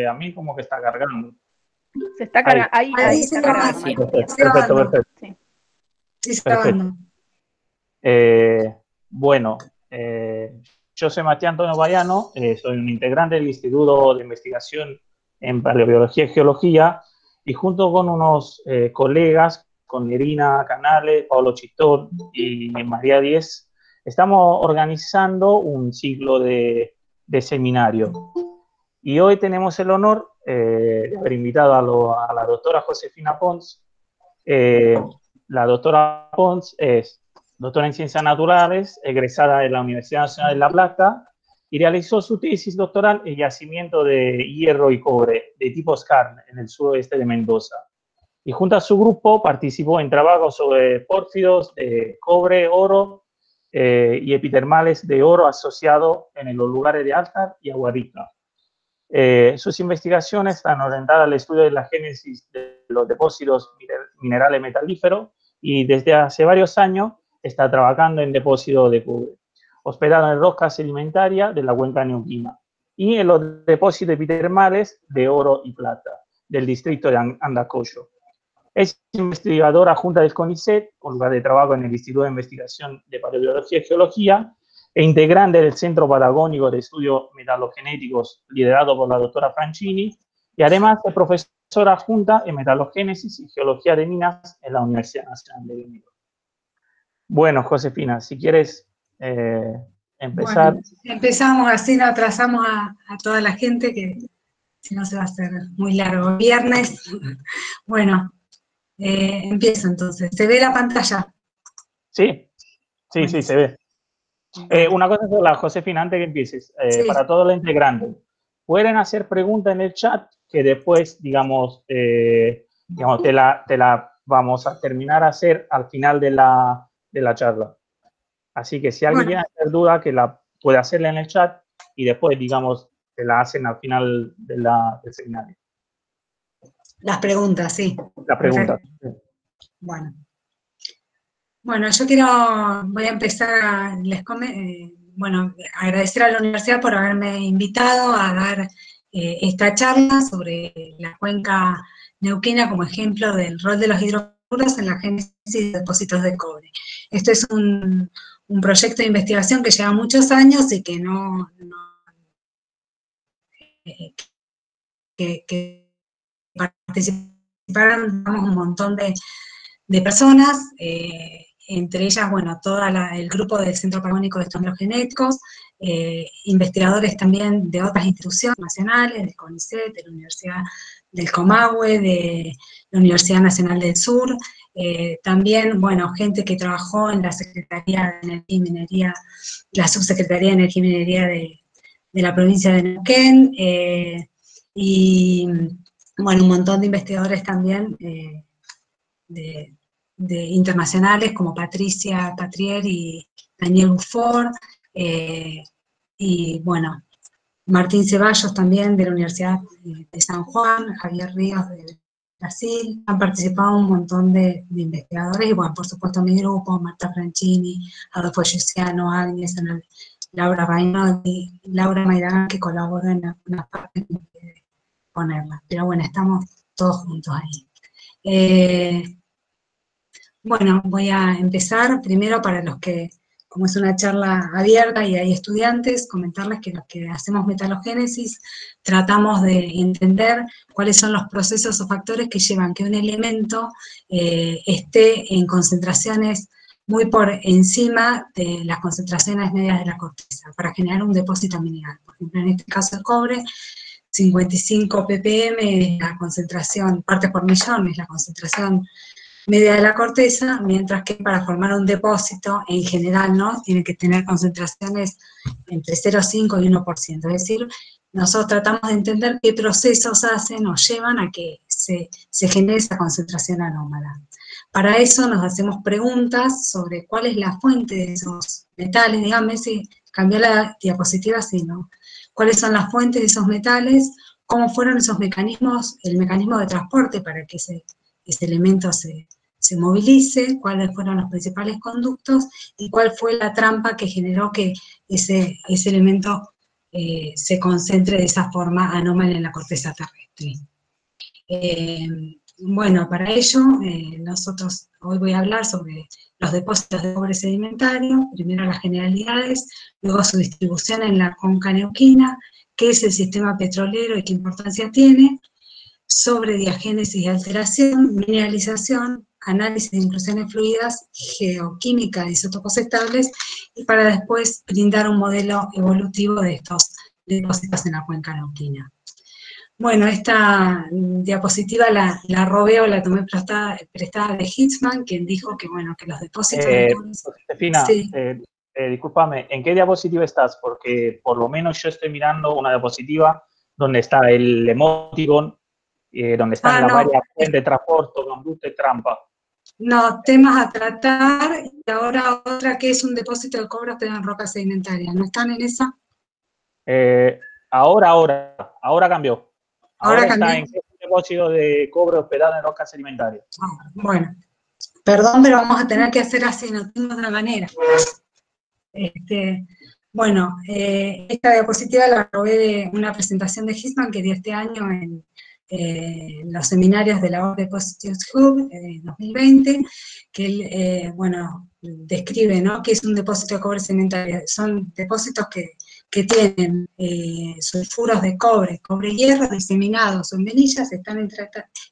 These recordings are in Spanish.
a mí como que está cargando. Se está cargando, ahí está cargando. Sí, perfecto. Sí. Sí, está grabando. Bueno, yo soy Matías Antonio Bayano, soy un integrante del Instituto de Investigación en Paleobiología y Geología, y junto con unos colegas, con Irina Canale, Pablo Chitón y María Díez, estamos organizando un ciclo de seminario. Y hoy tenemos el honor de haber invitado a la doctora Josefina Pons. La doctora Pons es doctora en Ciencias Naturales, egresada de la Universidad Nacional de La Plata, y realizó su tesis doctoral en yacimiento de hierro y cobre de tipo skarn en el suroeste de Mendoza. Y junto a su grupo participó en trabajos sobre pórfidos de cobre, oro y epitermales de oro asociado en los lugares de Altar y Agua Rica. Sus investigaciones están orientadas al estudio de la génesis de los depósitos minerales metalíferos y desde hace varios años está trabajando en depósitos de cobre, hospedado en rocas sedimentarias de la cuenca neuquina y en los depósitos epitermales de oro y plata del distrito de Andacollo. Es investigadora adjunta del CONICET, con lugar de trabajo en el Instituto de Investigación de Paleobiología y Geología, e integrante del Centro Patagónico de Estudios Metalogenéticos, liderado por la doctora Franchini, y además es profesora adjunta en Metalogénesis y Geología de Minas en la Universidad Nacional de Venezuela. Bueno, Josefina, si quieres empezar. Bueno, empezamos así, no atrasamos a toda la gente, que si no se va a hacer muy largo. Viernes. Bueno, empiezo entonces. ¿Se ve la pantalla? Sí, se ve. Una cosa sola, Josefina, antes que empieces, Sí. para todos los integrantes, pueden hacer preguntas en el chat que después, digamos, te la vamos a terminar a hacer al final de la charla. Así que si alguien tiene hacer duda, que la puede hacerla en el chat y después, digamos, te la hacen al final del seminario. Las preguntas, sí. La pregunta. Bueno, yo voy a empezar, agradecer a la universidad por haberme invitado a dar esta charla sobre la cuenca neuquina como ejemplo del rol de los hidrocarburos en la génesis de depósitos de cobre. Esto es un proyecto de investigación que lleva muchos años y que que participaron un montón de personas, entre ellas, todo el grupo del Centro Patagónico de Estudios Genéticos, investigadores también de otras instituciones nacionales, del CONICET, de la Universidad del Comahue, de la Universidad Nacional del Sur, también, gente que trabajó en la Secretaría de Energía y Minería, la Subsecretaría de Energía y Minería de la provincia de Neuquén, y un montón de investigadores también de internacionales como Patricia Patrier y Daniel Bufford, y Martín Ceballos también de la Universidad de San Juan, Javier Ríos de Brasil. Han participado un montón de investigadores y por supuesto mi grupo, Marta Franchini, Adolfo Giussiano, Agnes, Laura Bainotti, Laura Maidán, que colaboró en algunas partes de ponerla. Pero estamos todos juntos ahí. Voy a empezar primero para los que, como es una charla abierta y hay estudiantes, comentarles que los que hacemos metalogénesis tratamos de entender cuáles son los procesos o factores que llevan que un elemento esté en concentraciones muy por encima de las concentraciones medias de la corteza, para generar un depósito mineral. Por ejemplo, en este caso el cobre, 55 ppm es la concentración, partes por millón es la concentración media de la corteza, mientras que para formar un depósito, en general, tiene que tener concentraciones entre 0,5 y 1%. Es decir, nosotros tratamos de entender qué procesos hacen o llevan a que se genere esa concentración anómala. Para eso nos hacemos preguntas sobre cuál es la fuente de esos metales. Díganme si cambió la diapositiva, sí, ¿no? ¿Cuáles son las fuentes de esos metales? ¿Cómo fueron esos mecanismos, el mecanismo de transporte para que ese elemento se movilice, cuáles fueron los principales conductos y cuál fue la trampa que generó que ese elemento se concentre de esa forma anómala en la corteza terrestre. Bueno, para ello, nosotros hoy voy a hablar sobre los depósitos de cobre sedimentario, primero las generalidades, luego su distribución en la cuenca neuquina, qué es el sistema petrolero y qué importancia tiene, sobre diagénesis y alteración, mineralización, análisis de inclusiones fluidas, geoquímica de isótopos estables, y para después brindar un modelo evolutivo de estos depósitos en la cuenca neuquina. Bueno, esta diapositiva la robé o la tomé prestada de Hitzman, quien dijo que, bueno, que los depósitos de cobre... Josefina, Sí. discúlpame, ¿en qué diapositiva estás? Porque por lo menos yo estoy mirando una diapositiva donde está el emoticon, donde están las varias fuentes de transporte, conducta y trampa. No, temas a tratar, y ahora otra que es un depósito de cobre hospedado en roca sedimentaria. ¿No están en esa? Ahora cambió. Ahora está cambió. en un depósito de cobre hospedado en roca sedimentaria. Bueno, perdón, pero vamos a tener que hacer así, no tengo otra manera. Bueno, esta diapositiva la robé de una presentación de Hitzman que dio este año en los seminarios de la World Deposits Hub 2020, que él, bueno, describe, ¿no?, qué es un depósito de cobre sedimentario. Son depósitos que tienen sulfuros de cobre, cobre y hierro diseminados en venillas, están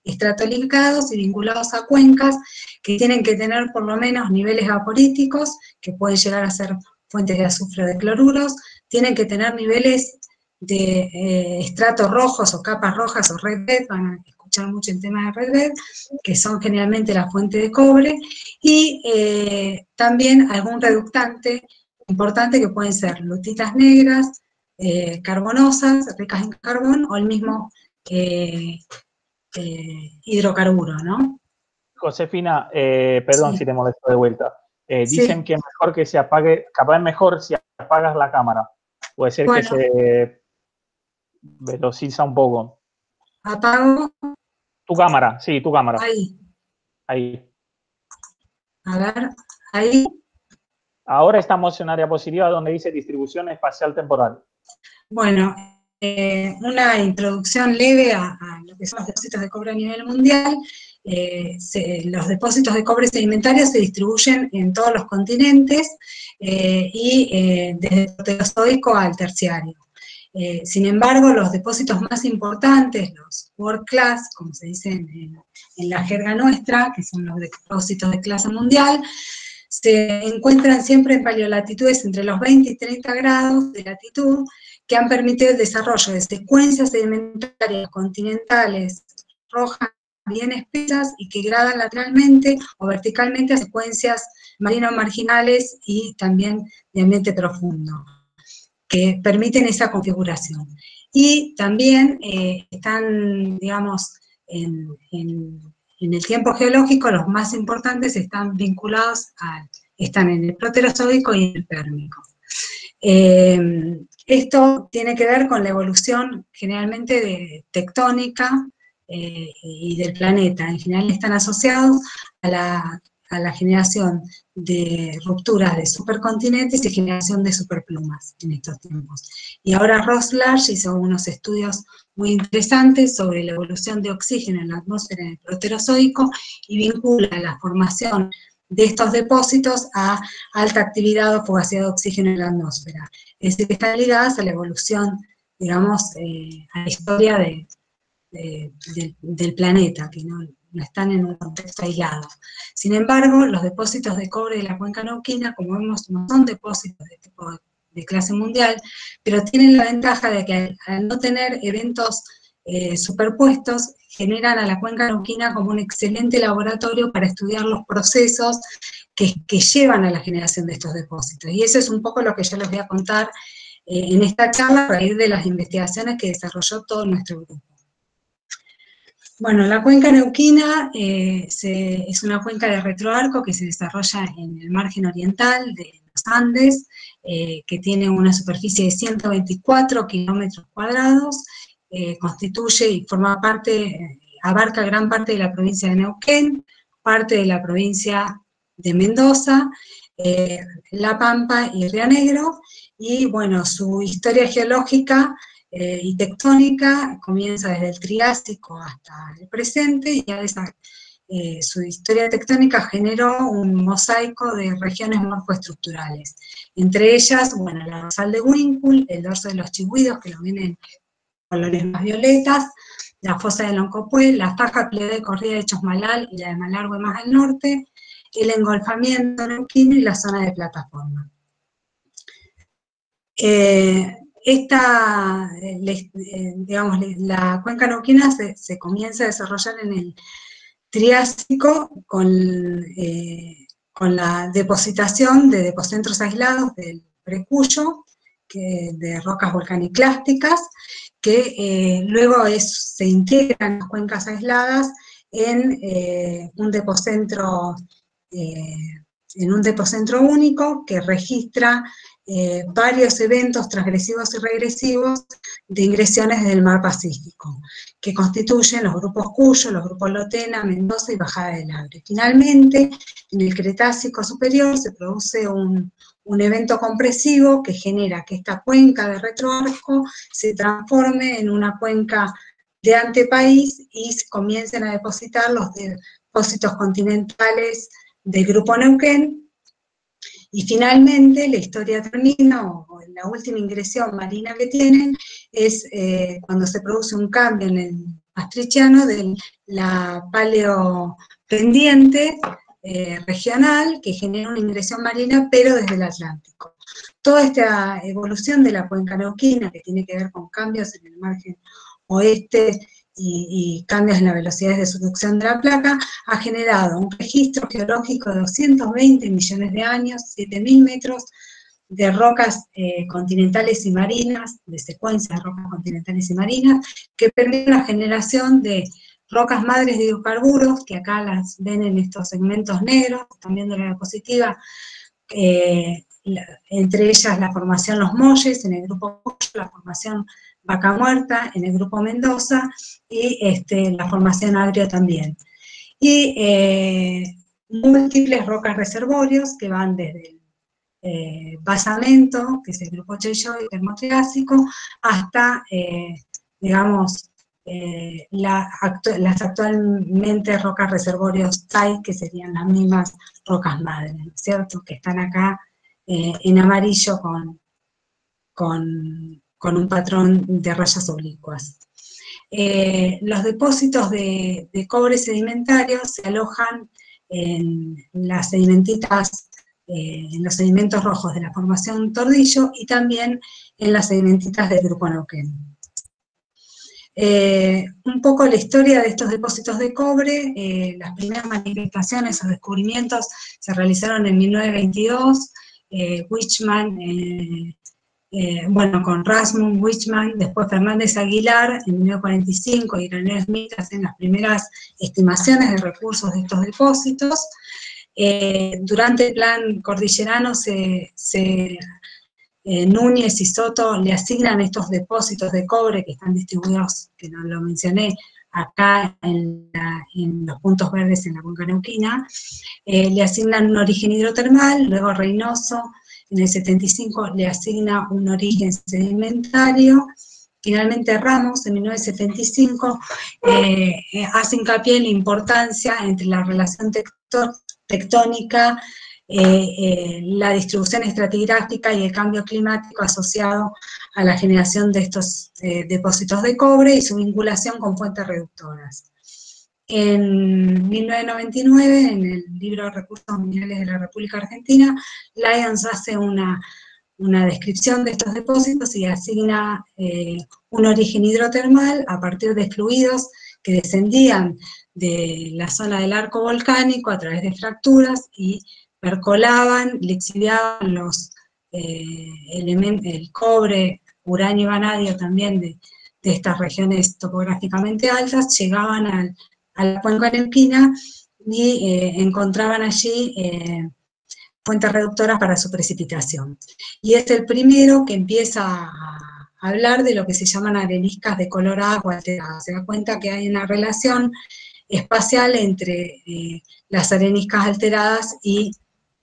estratolificados y vinculados a cuencas que tienen que tener por lo menos niveles vaporíticos, que pueden llegar a ser fuentes de azufre o de cloruros, tienen que tener niveles de estratos rojos o capas rojas o red bed, van a escuchar mucho el tema de red bed, que son generalmente la fuente de cobre, y también algún reductante importante que pueden ser lutitas negras, carbonosas, ricas en carbón, o el mismo hidrocarburo, ¿no? Josefina, perdón si te molesto de vuelta. Dicen que mejor que se apague, capaz mejor si apagas la cámara. Puede ser que se velociza un poco. ¿Apago? Tu cámara, sí, tu cámara. Ahí. A ver, ahí. Ahora estamos en una diapositiva donde dice distribución espacial temporal. Bueno, una introducción leve a lo que son los depósitos de cobre a nivel mundial. Los depósitos de cobre sedimentarios se distribuyen en todos los continentes y desde el proterozoico al terciario. Sin embargo, los depósitos más importantes, los world class, como se dice en la jerga nuestra, que son los depósitos de clase mundial, se encuentran siempre en paleolatitudes entre los 20 y 30 grados de latitud, que han permitido el desarrollo de secuencias sedimentarias continentales rojas bien espesas y que gradan lateralmente o verticalmente a secuencias marino-marginales y también de ambiente profundo, que permiten esa configuración. Y también están, digamos, en el tiempo geológico, los más importantes están vinculados están en el proterozoico y en el pérmico. Esto tiene que ver con la evolución generalmente tectónica y del planeta. En general están asociados a la generación de rupturas de supercontinentes y generación de superplumas en estos tiempos. Y ahora Ross Large hizo unos estudios muy interesantes sobre la evolución de oxígeno en la atmósfera en el proterozoico y vincula la formación de estos depósitos a alta actividad o fugacidad de oxígeno en la atmósfera. Es decir, están ligadas a la evolución, digamos, a la historia del planeta, que no están en un contexto aislado. Sin embargo, los depósitos de cobre de la cuenca neuquina, como vemos, no son depósitos de tipo de clase mundial, pero tienen la ventaja de que al no tener eventos superpuestos, generan a la cuenca neuquina como un excelente laboratorio para estudiar los procesos que llevan a la generación de estos depósitos. Y eso es un poco lo que yo les voy a contar en esta charla a raíz de las investigaciones que desarrolló todo nuestro grupo. Bueno, la cuenca neuquina es una cuenca de retroarco que se desarrolla en el margen oriental de los Andes, que tiene una superficie de 124 kilómetros cuadrados, constituye y forma parte, abarca gran parte de la provincia de Neuquén, parte de la provincia de Mendoza, La Pampa y Río Negro, y bueno, su historia geológica y tectónica comienza desde el Triásico hasta el presente, y su historia tectónica generó un mosaico de regiones morfoestructurales, entre ellas, bueno, la dorsal de Winkle, el dorso de los Chigüidos, que lo ven en colores más violetas, la fosa de Loncopué, la faja pliegue de corrida de Chosmalal y la de Malargüe más al norte, el engolfamiento neuquino y la zona de plataforma. Digamos, la cuenca neuquina se comienza a desarrollar en el Triásico con la depositación de depocentros aislados del Precuyo, de rocas volcaniclásticas, que luego se integran las cuencas aisladas en un depocentro único que registra varios eventos transgresivos y regresivos de ingresiones del mar Pacífico, que constituyen los grupos Cuyo, los grupos Lotena, Mendoza y Bajada del Abre. Finalmente, en el Cretácico superior se produce un evento compresivo que genera que esta cuenca de retroarco se transforme en una cuenca de antepaís y comiencen a depositar los depósitos continentales del Grupo Neuquén. Y finalmente la historia termina, o la última ingresión marina que tienen, es cuando se produce un cambio en el Maastrichtiano de la paleopendiente regional, que genera una ingresión marina, pero desde el Atlántico. Toda esta evolución de la cuenca neuquina, que tiene que ver con cambios en el margen oeste y cambios en las velocidades de subducción de la placa, ha generado un registro geológico de 220 millones de años, 7.000 metros de rocas continentales y marinas, de secuencias de rocas continentales y marinas, que permiten la generación de rocas madres de hidrocarburos, que acá las ven en estos segmentos negros, también de la diapositiva, entre ellas la formación Los Molles, en el grupo Cuyo, la formación Vaca Muerta, en el grupo Mendoza, y la formación Agrio también. Y múltiples rocas reservorios que van desde el basamento, que es el grupo Cheyoy, termotriásico, hasta, digamos, las actualmente rocas reservorios TAI, que serían las mismas rocas madres, ¿no es cierto?, que están acá en amarillo con un patrón de rayas oblicuas. Los depósitos de cobre sedimentario se alojan en las sedimentitas, en los sedimentos rojos de la formación Tordillo y también en las sedimentitas del Grupo Neuquén. Un poco la historia de estos depósitos de cobre, las primeras manifestaciones o descubrimientos se realizaron en 1922, Wichmann, bueno, con Rasmussen, Wichmann, después Fernández Aguilar en 1945 y Granero Smith hacen las primeras estimaciones de recursos de estos depósitos. Durante el plan cordillerano Núñez y Soto le asignan estos depósitos de cobre que están distribuidos, que no lo mencioné, acá en los puntos verdes en la cuenca neuquina, le asignan un origen hidrotermal, luego Reynoso en el 75 le asigna un origen sedimentario, finalmente Ramos en 1975 hace hincapié en la importancia entre la relación tectónica, la distribución estratigráfica y el cambio climático asociado a la generación de estos depósitos de cobre y su vinculación con fuentes reductoras. En 1999, en el libro Recursos Minerales de la República Argentina, Lyons hace una descripción de estos depósitos y asigna un origen hidrotermal a partir de fluidos que descendían de la zona del arco volcánico a través de fracturas y percolaban, lixiviaban el cobre, uranio y vanadio también de estas regiones topográficamente altas, llegaban a la cuenca neuquina y encontraban allí fuentes reductoras para su precipitación. Y es el primero que empieza a hablar de lo que se llaman areniscas de color agua alterada. Se da cuenta que hay una relación espacial entre las areniscas alteradas y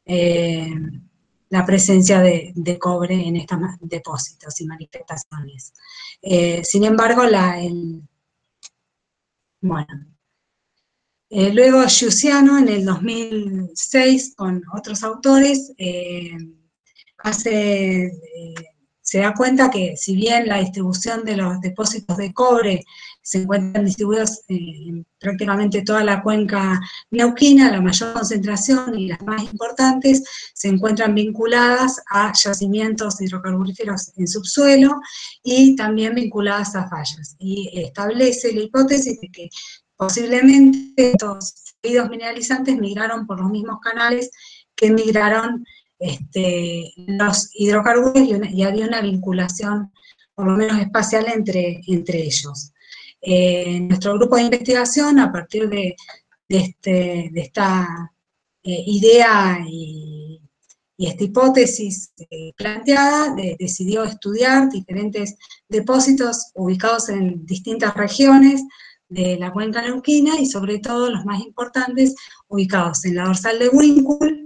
la presencia de cobre en estos depósitos y manifestaciones. Sin embargo, luego Giussiano, en el 2006, con otros autores, se da cuenta que si bien la distribución de los depósitos de cobre se encuentran distribuidos en prácticamente toda la cuenca neuquina, la mayor concentración y las más importantes se encuentran vinculadas a yacimientos hidrocarburíferos en subsuelo y también vinculadas a fallas. Y establece la hipótesis de que posiblemente estos fluidos mineralizantes migraron por los mismos canales que migraron los hidrocarburos y había una vinculación, por lo menos espacial, entre ellos. Nuestro grupo de investigación, a partir de esta idea y esta hipótesis planteada, decidió estudiar diferentes depósitos ubicados en distintas regiones de la cuenca neuquina y sobre todo los más importantes ubicados en la dorsal de Huíncul,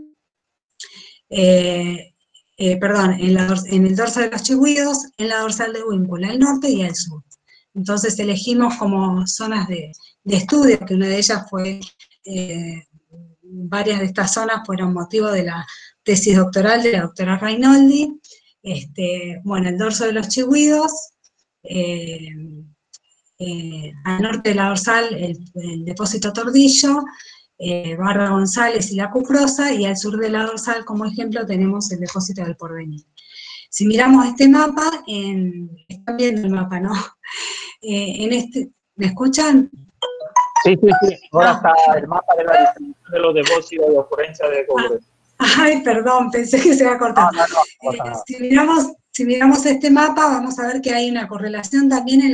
en el dorso de los Chigüidos, en la dorsal de Huíncul, al norte y al sur. Entonces elegimos como zonas de estudio, que una de ellas fue, varias de estas zonas fueron motivo de la tesis doctoral de la doctora Rainoldi. El dorso de los Chigüidos, al norte de la dorsal el depósito Tordillo, Barra González y La Cuprosa, y al sur de la dorsal, como ejemplo, tenemos el depósito del Porvenir. Si miramos este mapa, están viendo el mapa, ¿no? ¿Me escuchan? Sí. Ahora está el mapa de la distribución de los depósitos de ocurrencia de cobre. Ay, perdón, pensé que se iba a cortar. No. Si miramos este mapa, vamos a ver que hay una correlación también en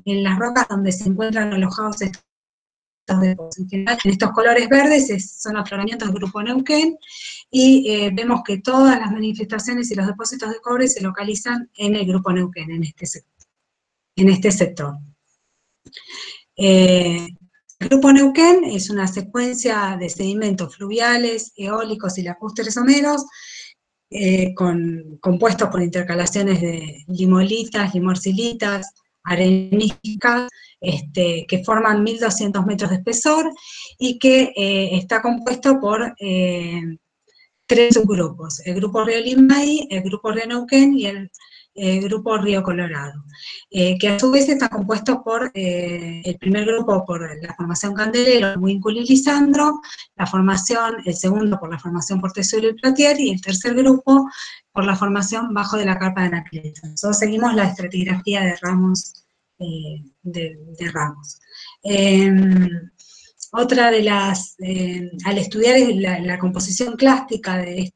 las rocas donde se encuentran alojados estos depósitos. En general, en estos colores verdes son afloramientos del grupo Neuquén, y vemos que todas las manifestaciones y los depósitos de cobre se localizan en el grupo Neuquén, en este sector. El grupo Neuquén es una secuencia de sedimentos fluviales, eólicos y lacustres someros, compuestos por intercalaciones de limolitas, limorcilitas, areniscas, que forman 1.200 metros de espesor, y que está compuesto por 3 subgrupos: el grupo Río Limaí, el grupo Río Neuquén y el grupo Río Colorado, que a su vez está compuesto por el primer grupo por la formación Candelero, Huíncul y Lisandro, el segundo por la formación Portezuelo y Plotier, y el tercer grupo por la formación Bajo de la Carpa de Anacleto. Nosotros seguimos la estratigrafía de ramos. Otra de las, al estudiar la composición clástica de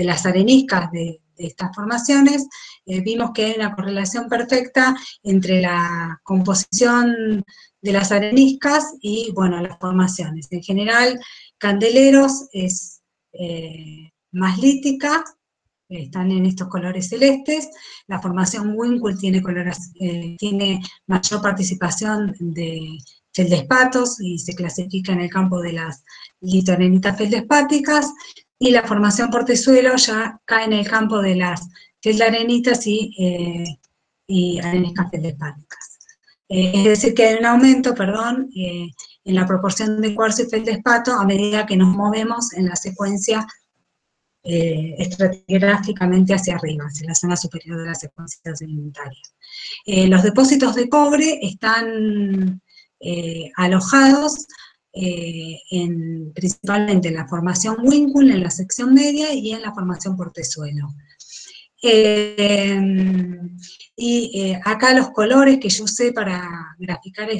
las areniscas de estas formaciones, vimos que hay una correlación perfecta entre la composición de las areniscas y, las formaciones. En general, Candeleros es más lítica, están en estos colores celestes. La formación Huíncul tiene mayor participación de feldespatos y se clasifica en el campo de las litorenitas feldespáticas, y la formación Portezuelo ya cae en el campo de las feldarenitas y areniscas feldespáticas. Es decir, que hay un aumento, en la proporción de cuarzo y feldespato a medida que nos movemos en la secuencia estratigráficamente hacia arriba, hacia la zona superior de la secuencia sedimentaria. Los depósitos de cobre están alojados principalmente en la formación Huíncul, en la sección media, y en la formación Portezuelo. Acá los colores que yo usé para graficar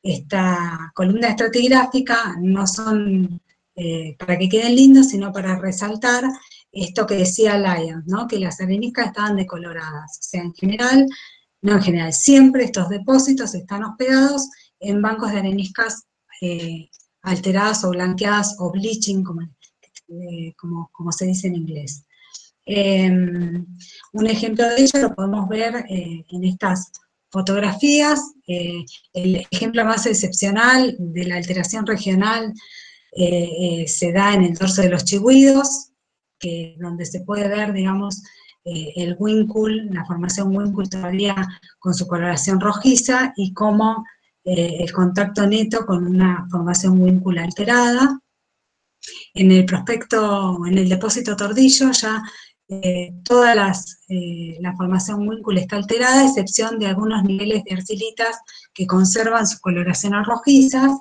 esta columna estratigráfica no son para que queden lindos, sino para resaltar esto que decía Lyons, ¿no? Que las areniscas estaban decoloradas. O sea, siempre estos depósitos están hospedados en bancos de areniscas alteradas o blanqueadas, o bleaching, como se dice en inglés. Un ejemplo de ello lo podemos ver en estas fotografías. El ejemplo más excepcional de la alteración regional se da en el dorso de los chihuidos, donde se puede ver, digamos, el Wingpool, la formación Wingpool todavía con su coloración rojiza, y cómo el contacto neto con una formación Wingpool alterada. En el prospecto, en el depósito Tordillo, ya toda la formación Wingpool está alterada, a excepción de algunos niveles de arcilitas que conservan sus coloraciones rojizas,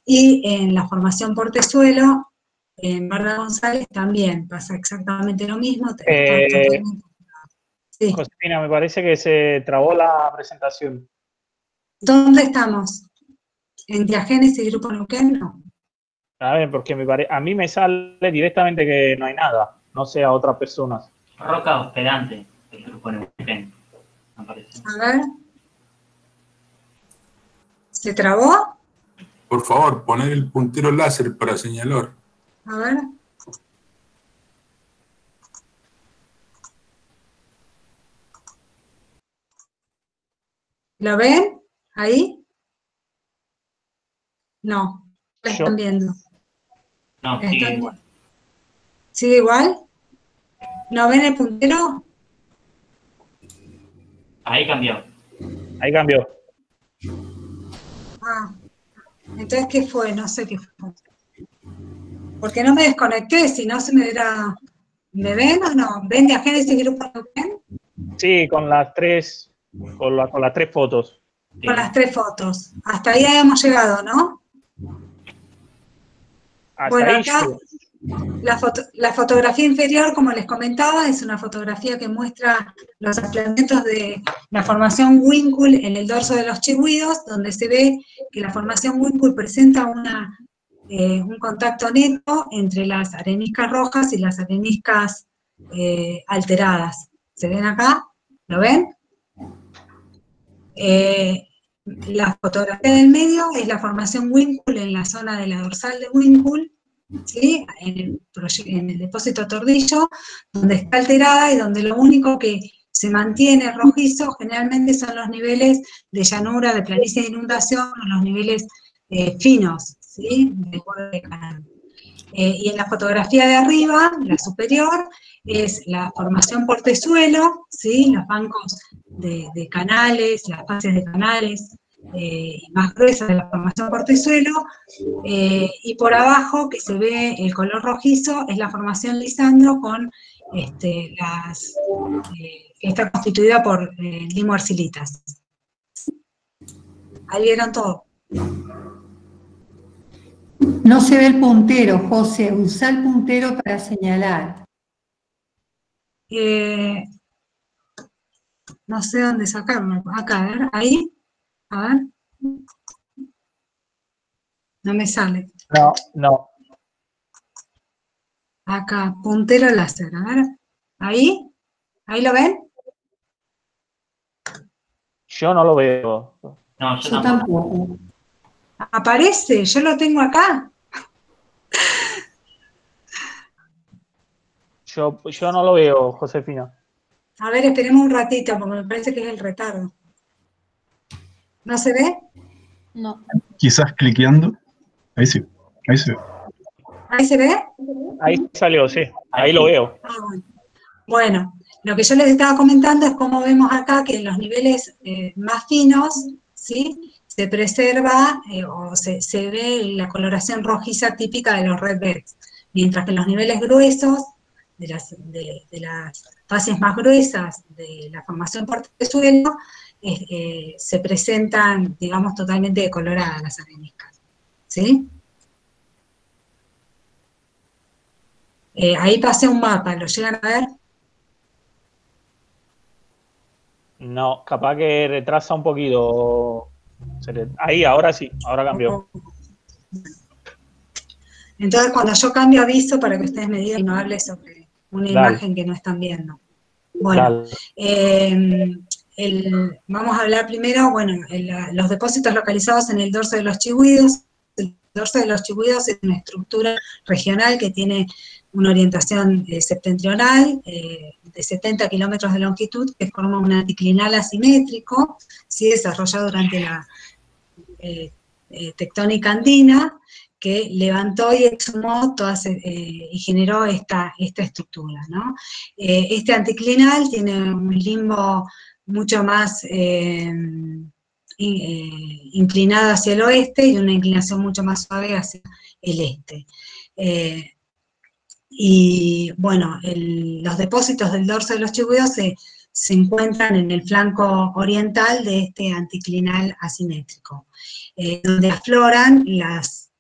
y en la formación Portezuelo, en Barda González, también pasa exactamente lo mismo. Sí. Josefina, me parece que se trabó la presentación. ¿Dónde estamos? ¿En Diagénesis Grupo Neuquén? No. A ver, porque a mí me sale directamente que no hay nada, no sé a otras personas. Roca Hospedante, del Grupo Neuquén, aparece. A ver. ¿Se trabó? Por favor, poner el puntero láser para señalar. A ver. ¿Lo ven? ¿Ahí? No, lo están viendo. No, sigue igual. ¿Sigue igual? ¿No ven el puntero? Ahí cambió. Ahí cambió. Ah, entonces, ¿qué fue? No sé qué fue. Porque no me desconecté, si no se me hubiera... ¿Me ven o no? ¿Ven Diagénesis Grupo Neuquén? Sí, con las tres fotos. Con las tres fotos. Hasta ahí habíamos llegado, ¿no? Hasta bueno, ahí acá la fotografía inferior, como les comentaba, es una fotografía que muestra los aislamientos de la formación Wingpool en el dorso de los chihuidos, donde se ve que la formación Wingpool presenta un contacto neto entre las areniscas rojas y las areniscas alteradas. ¿Se ven acá? ¿Lo ven? La fotografía del medio es la formación Wingpool en la zona de la dorsal de Wingpool, ¿sí? en el depósito Tordillo, donde está alterada y donde lo único que se mantiene rojizo generalmente son los niveles de llanura, de planicie de inundación, los niveles finos, ¿sí? De borde de canal. Y en la fotografía de arriba, la superior, es la formación Portezuelo, ¿sí? Los bancos de canales, las fases de canales más gruesas de la formación Portezuelo, y por abajo, que se ve el color rojizo, es la formación Lisandro con que está constituida por limo-arcilitas. Ahí vieron todo. No se ve el puntero, José. Usa el puntero para señalar. No sé dónde sacarlo. Acá, a ver, ahí. A ver. No me sale. No. Acá, puntero láser. A ver. Ahí. ¿Ahí lo ven? Yo no lo veo. No, yo tampoco. Aparece, yo lo tengo acá. Yo no lo veo, Josefina. A ver, esperemos un ratito, porque me parece que es el retardo. ¿No se ve? No. Quizás cliqueando. Ahí sí, ahí se ve. ¿Ahí se ve? Ahí salió, sí. Ahí lo veo. Ah, bueno, lo que yo les estaba comentando es cómo vemos acá que en los niveles más finos, ¿sí? Se preserva o se ve la coloración rojiza típica de los red beds, mientras que en los niveles gruesos, de las fases más gruesas de la formación Portezuelo, se presentan, digamos, totalmente decoloradas las areniscas, ¿sí? Ahí pasé un mapa, ¿lo llegan a ver? No, capaz que retrasa un poquito. Ahí, ahora sí, ahora cambió. Entonces, cuando yo cambio, aviso para que ustedes me digan y no hable sobre una imagen que no están viendo. Bueno, vamos a hablar primero, bueno, los depósitos localizados en el dorso de los chihuidos. El dorso de los chihuidos es una estructura regional que tiene una orientación septentrional de 70 kilómetros de longitud, que forma un anticlinal asimétrico, ¿sí? Desarrollado durante la tectónica andina, que levantó y exhumó todas, y generó esta estructura, ¿no? Este anticlinal tiene un limbo mucho más inclinado hacia el oeste y una inclinación mucho más suave hacia el este. Y bueno, los depósitos del dorso de los chigüíos se encuentran en el flanco oriental de este anticlinal asimétrico, donde afloran las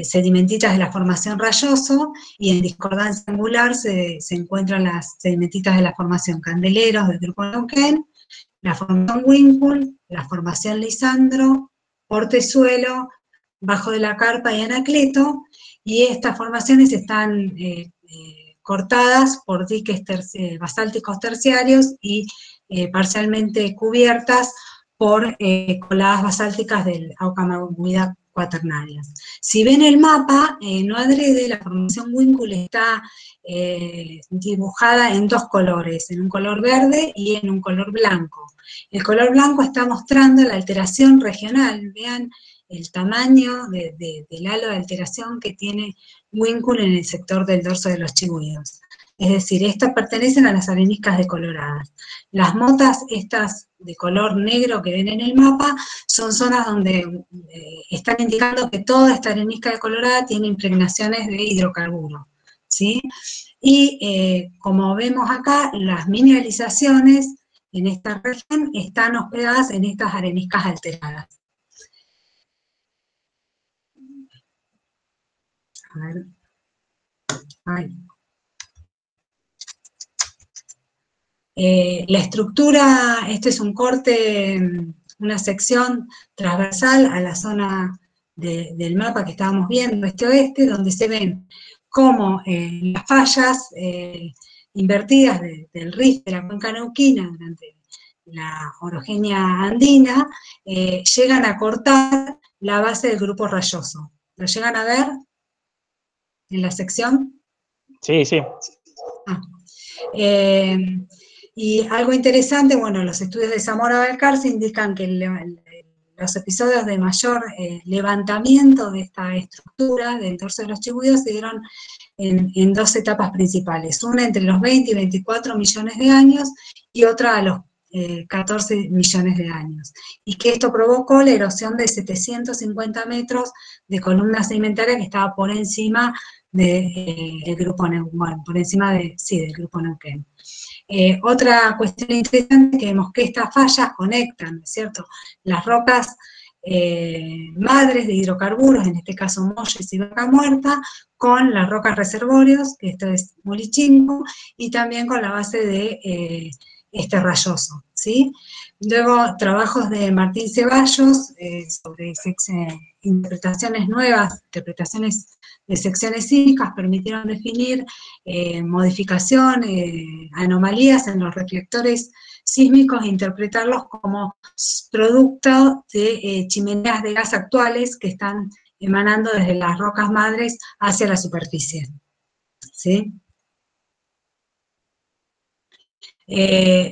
sedimentitas de la formación Rayoso, y en discordancia angular se encuentran las sedimentitas de la formación Candeleros del grupo Neuquén, la formación Winkle, la formación Lisandro, Portezuelo, Bajo de la Carpa y Anacleto, y estas formaciones están cortadas por diques basálticos terciarios y parcialmente cubiertas por coladas basálticas del Aucamagüida cuaternaria. Si ven el mapa, no adrede, la formación Winkle está dibujada en dos colores, en un color verde y en un color blanco. El color blanco está mostrando la alteración regional, vean el tamaño del halo de alteración que tiene Winkle en el sector del dorso de los chigüíos. Es decir, estas pertenecen a las areniscas decoloradas. Las motas estas de color negro que ven en el mapa son zonas donde están indicando que toda esta arenisca decolorada tiene impregnaciones de hidrocarburo, ¿sí? Y como vemos acá, las mineralizaciones en esta región están hospedadas en estas areniscas alteradas. A ver. Ay. La estructura, este es un corte, una sección transversal a la zona del mapa que estábamos viendo, este-oeste, donde se ven cómo las fallas invertidas del rift de la cuenca neuquina durante la orogenia andina llegan a cortar la base del grupo Rayoso. ¿Lo llegan a ver en la sección? Sí, sí. Y algo interesante, bueno, los estudios de Zamora Balcarce indican que los episodios de mayor levantamiento de esta estructura del dorso de los chigüíos se dieron en dos etapas principales, una entre los 20 y 24 millones de años y otra a los 14 millones de años, y que esto provocó la erosión de 750 metros de columna sedimentaria que estaba por encima del grupo Neuquén, bueno, por encima del grupo Neuquén. Otra cuestión interesante que vemos que estas fallas conectan, ¿no es cierto?, las rocas madres de hidrocarburos, en este caso molles y vaca muerta, con las rocas reservorios, que esto es Molichinco, y también con la base de este Rayoso, ¿sí? Luego, trabajos de Martín Ceballos sobre interpretaciones nuevas, interpretaciones de secciones sísmicas, permitieron definir modificación, anomalías en los reflectores sísmicos e interpretarlos como producto de chimeneas de gas actuales que están emanando desde las rocas madres hacia la superficie, ¿sí?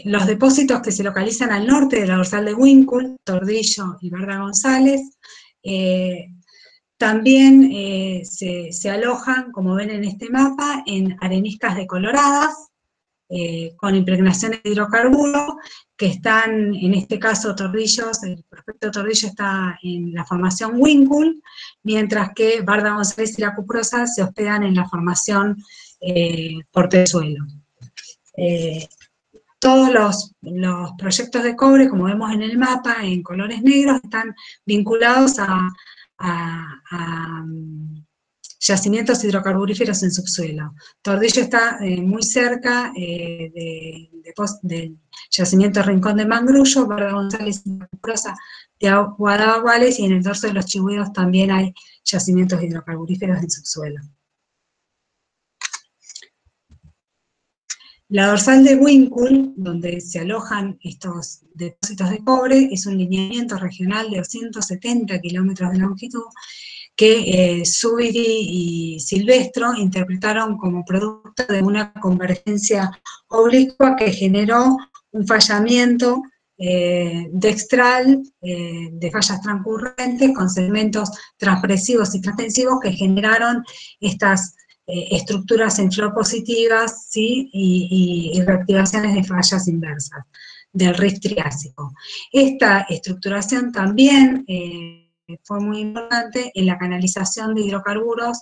Los depósitos que se localizan al norte de la dorsal de Winkle, Tordillo y Barda González, también se alojan, como ven en este mapa, en areniscas decoloradas, con impregnaciones de hidrocarburo, que están, en este caso, Tordillos, el prospecto Tordillo está en la formación Winkle, mientras que Barda González y la Cuprosa se hospedan en la formación Portezuelo. Todos los proyectos de cobre, como vemos en el mapa, en colores negros, están vinculados a yacimientos hidrocarburíferos en subsuelo. Tordillo está muy cerca del yacimiento Rincón de Mangrullo, Barda González y Cuprosa de Guadabaguales, y en el dorso de los chigüíos también hay yacimientos hidrocarburíferos en subsuelo. La dorsal de Winkle, donde se alojan estos depósitos de cobre, es un lineamiento regional de 270 kilómetros de longitud que Zubiri y Silvestro interpretaron como producto de una convergencia oblicua que generó un fallamiento dextral de fallas transcurrentes con segmentos transpresivos y transtensivos que generaron estas estructuras en flor positivas, ¿sí? y reactivaciones de fallas inversas del rift triásico. Esta estructuración también fue muy importante en la canalización de hidrocarburos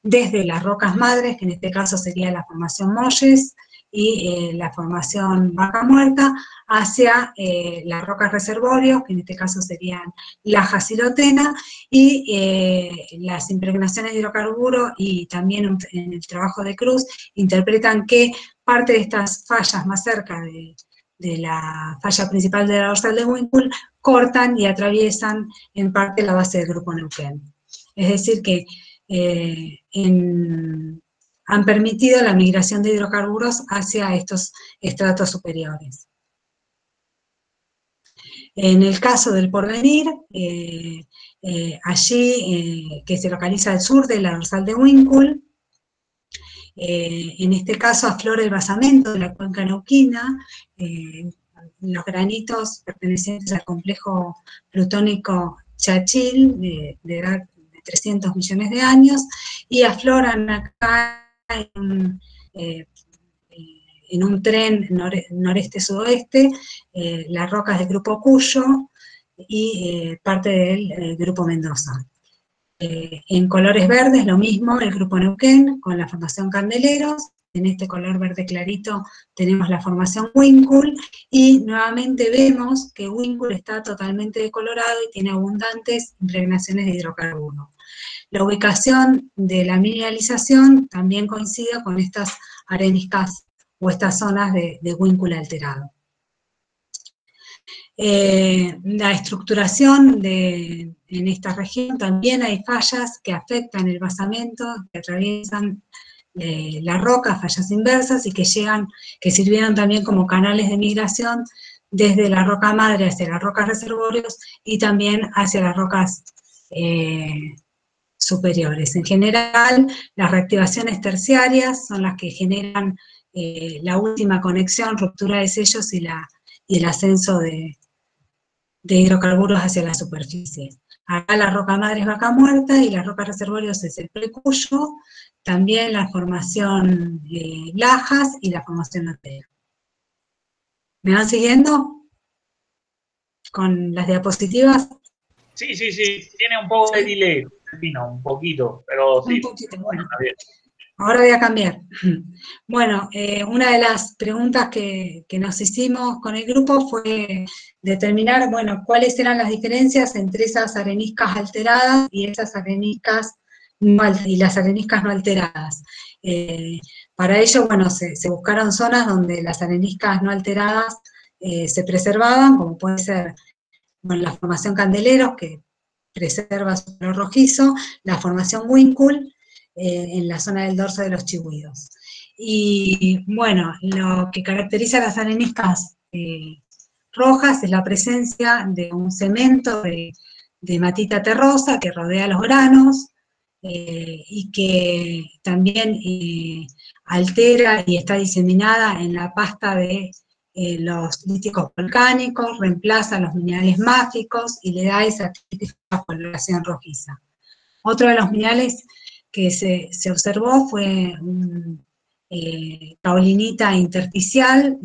desde las rocas madres, que en este caso sería la formación Molles y la formación Vaca Muerta, hacia las rocas reservorios, que en este caso serían Laja Silotena, y las impregnaciones de hidrocarburos y también en el trabajo de Cruz interpretan que parte de estas fallas más cerca de la falla principal de la dorsal de Winkle cortan y atraviesan en parte la base del grupo Neuquén. Es decir que han permitido la migración de hidrocarburos hacia estos estratos superiores. En el caso del Porvenir, allí, que se localiza al sur de la dorsal de Winkle, en este caso aflora el basamento de la cuenca neuquina, los granitos pertenecientes al complejo plutónico Chachil, de edad de 300 millones de años, y afloran acá en un tren noreste-sudoeste, las rocas del grupo Cuyo y parte del grupo Mendoza. En colores verdes, lo mismo, el grupo Neuquén, con la formación Candeleros. En este color verde clarito tenemos la formación Winkle, y nuevamente vemos que Winkle está totalmente decolorado y tiene abundantes impregnaciones de hidrocarburos. La ubicación de la mineralización también coincide con estas areniscas o estas zonas de Winkle alterado. La estructuración en esta región, también hay fallas que afectan el basamento, que atraviesan la roca, fallas inversas, y que sirvieron también como canales de migración desde la roca madre hacia las rocas reservorios y también hacia las rocas superiores. En general, las reactivaciones terciarias son las que generan la última conexión, ruptura de sellos y el ascenso de hidrocarburos hacia la superficie. Acá la roca madre es Vaca Muerta y las rocas reservorios es el Precuyo, también la formación Lajas y la formación Atera. ¿Me van siguiendo con las diapositivas? Sí, tiene un poco de delay, un poquito, pero sí. Un poquito, bueno. Ahora voy a cambiar. Bueno, una de las preguntas que nos hicimos con el grupo fue determinar, bueno, cuáles eran las diferencias entre esas areniscas alteradas y esas areniscas y las areniscas no alteradas. Para ello, bueno, se buscaron zonas donde las areniscas no alteradas se preservaban, como puede ser, bueno, la formación Candeleros, que preserva su color rojizo, la formación Winkle, en la zona del dorso de los Chihuidos. Y bueno, lo que caracteriza a las areniscas rojas es la presencia de un cemento de matita terrosa que rodea los granos y que también altera y está diseminada en la pasta de los líticos volcánicos, reemplaza los minerales máficos y le da esa típica coloración rojiza. Otro de los minerales que se observó fue caolinita intersticial,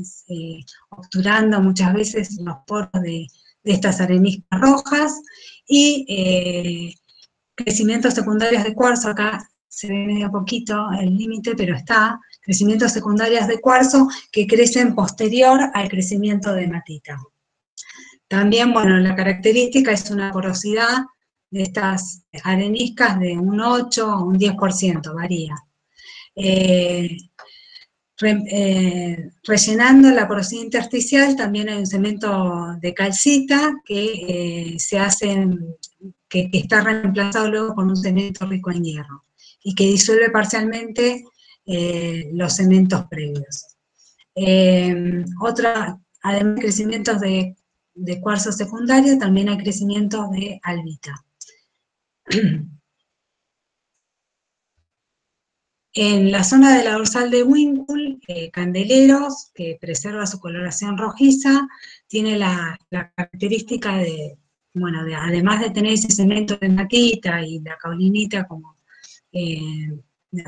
obturando muchas veces los poros de estas areniscas rojas, y crecimientos secundarios de cuarzo. Acá se ve medio poquito el límite, pero está, crecimientos secundarios de cuarzo que crecen posterior al crecimiento de matita. También, bueno, la característica es una porosidad de estas areniscas de un 8 a un 10%, varía. Rellenando la porosidad intersticial también hay un cemento de calcita que que está reemplazado luego por un cemento rico en hierro y que disuelve parcialmente los cementos previos. Además de crecimientos de cuarzo secundario, también hay crecimientos de albita. En la zona de la dorsal de Winkle, Candeleros, que preserva su coloración rojiza, tiene la característica de, bueno, además de tener ese cemento de hematita y la caulinita como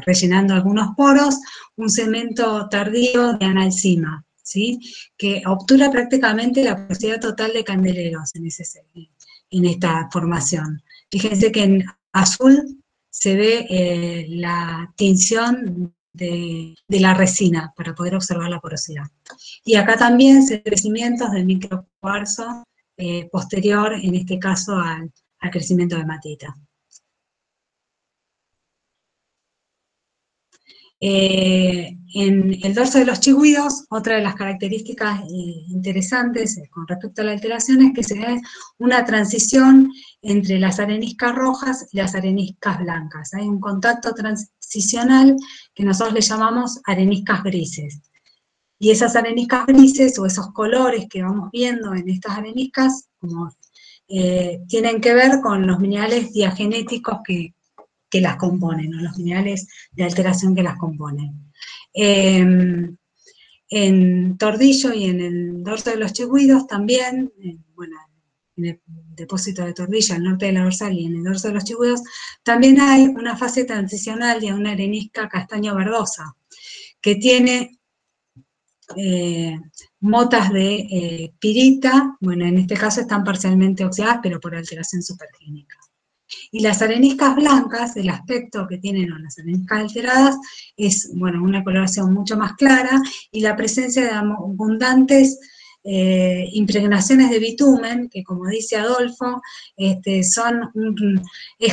rellenando algunos poros, un cemento tardío de analcima, ¿sí? Que obtura prácticamente la porosidad total de candeleros en esta formación. Fíjense que en azul se ve la tinción de la resina para poder observar la porosidad. Y acá también se ven crecimientos del microcuarzo posterior, en este caso, al crecimiento de hematita. En el dorso de los chigüidos, otra de las características interesantes con respecto a la alteración es que se ve una transición entre las areniscas rojas y las areniscas blancas. Hay un contacto transicional que nosotros le llamamos areniscas grises. Y esas areniscas grises, o esos colores que vamos viendo en estas areniscas, tienen que ver con los minerales diagenéticos que las componen, o los minerales de alteración que las componen. En Tordillo y en el dorso de los chigüidos también, bueno, en el depósito de Tordillo, al norte de la dorsal, y en el dorso de los chigüidos, también hay una fase transicional de una arenisca castaño verdosa, que tiene motas de pirita, bueno, en este caso están parcialmente oxidadas, pero por alteración supergénica. Y las areniscas blancas, el aspecto que tienen las areniscas alteradas es, bueno, una coloración mucho más clara y la presencia de abundantes impregnaciones de bitumen, que como dice Adolfo, es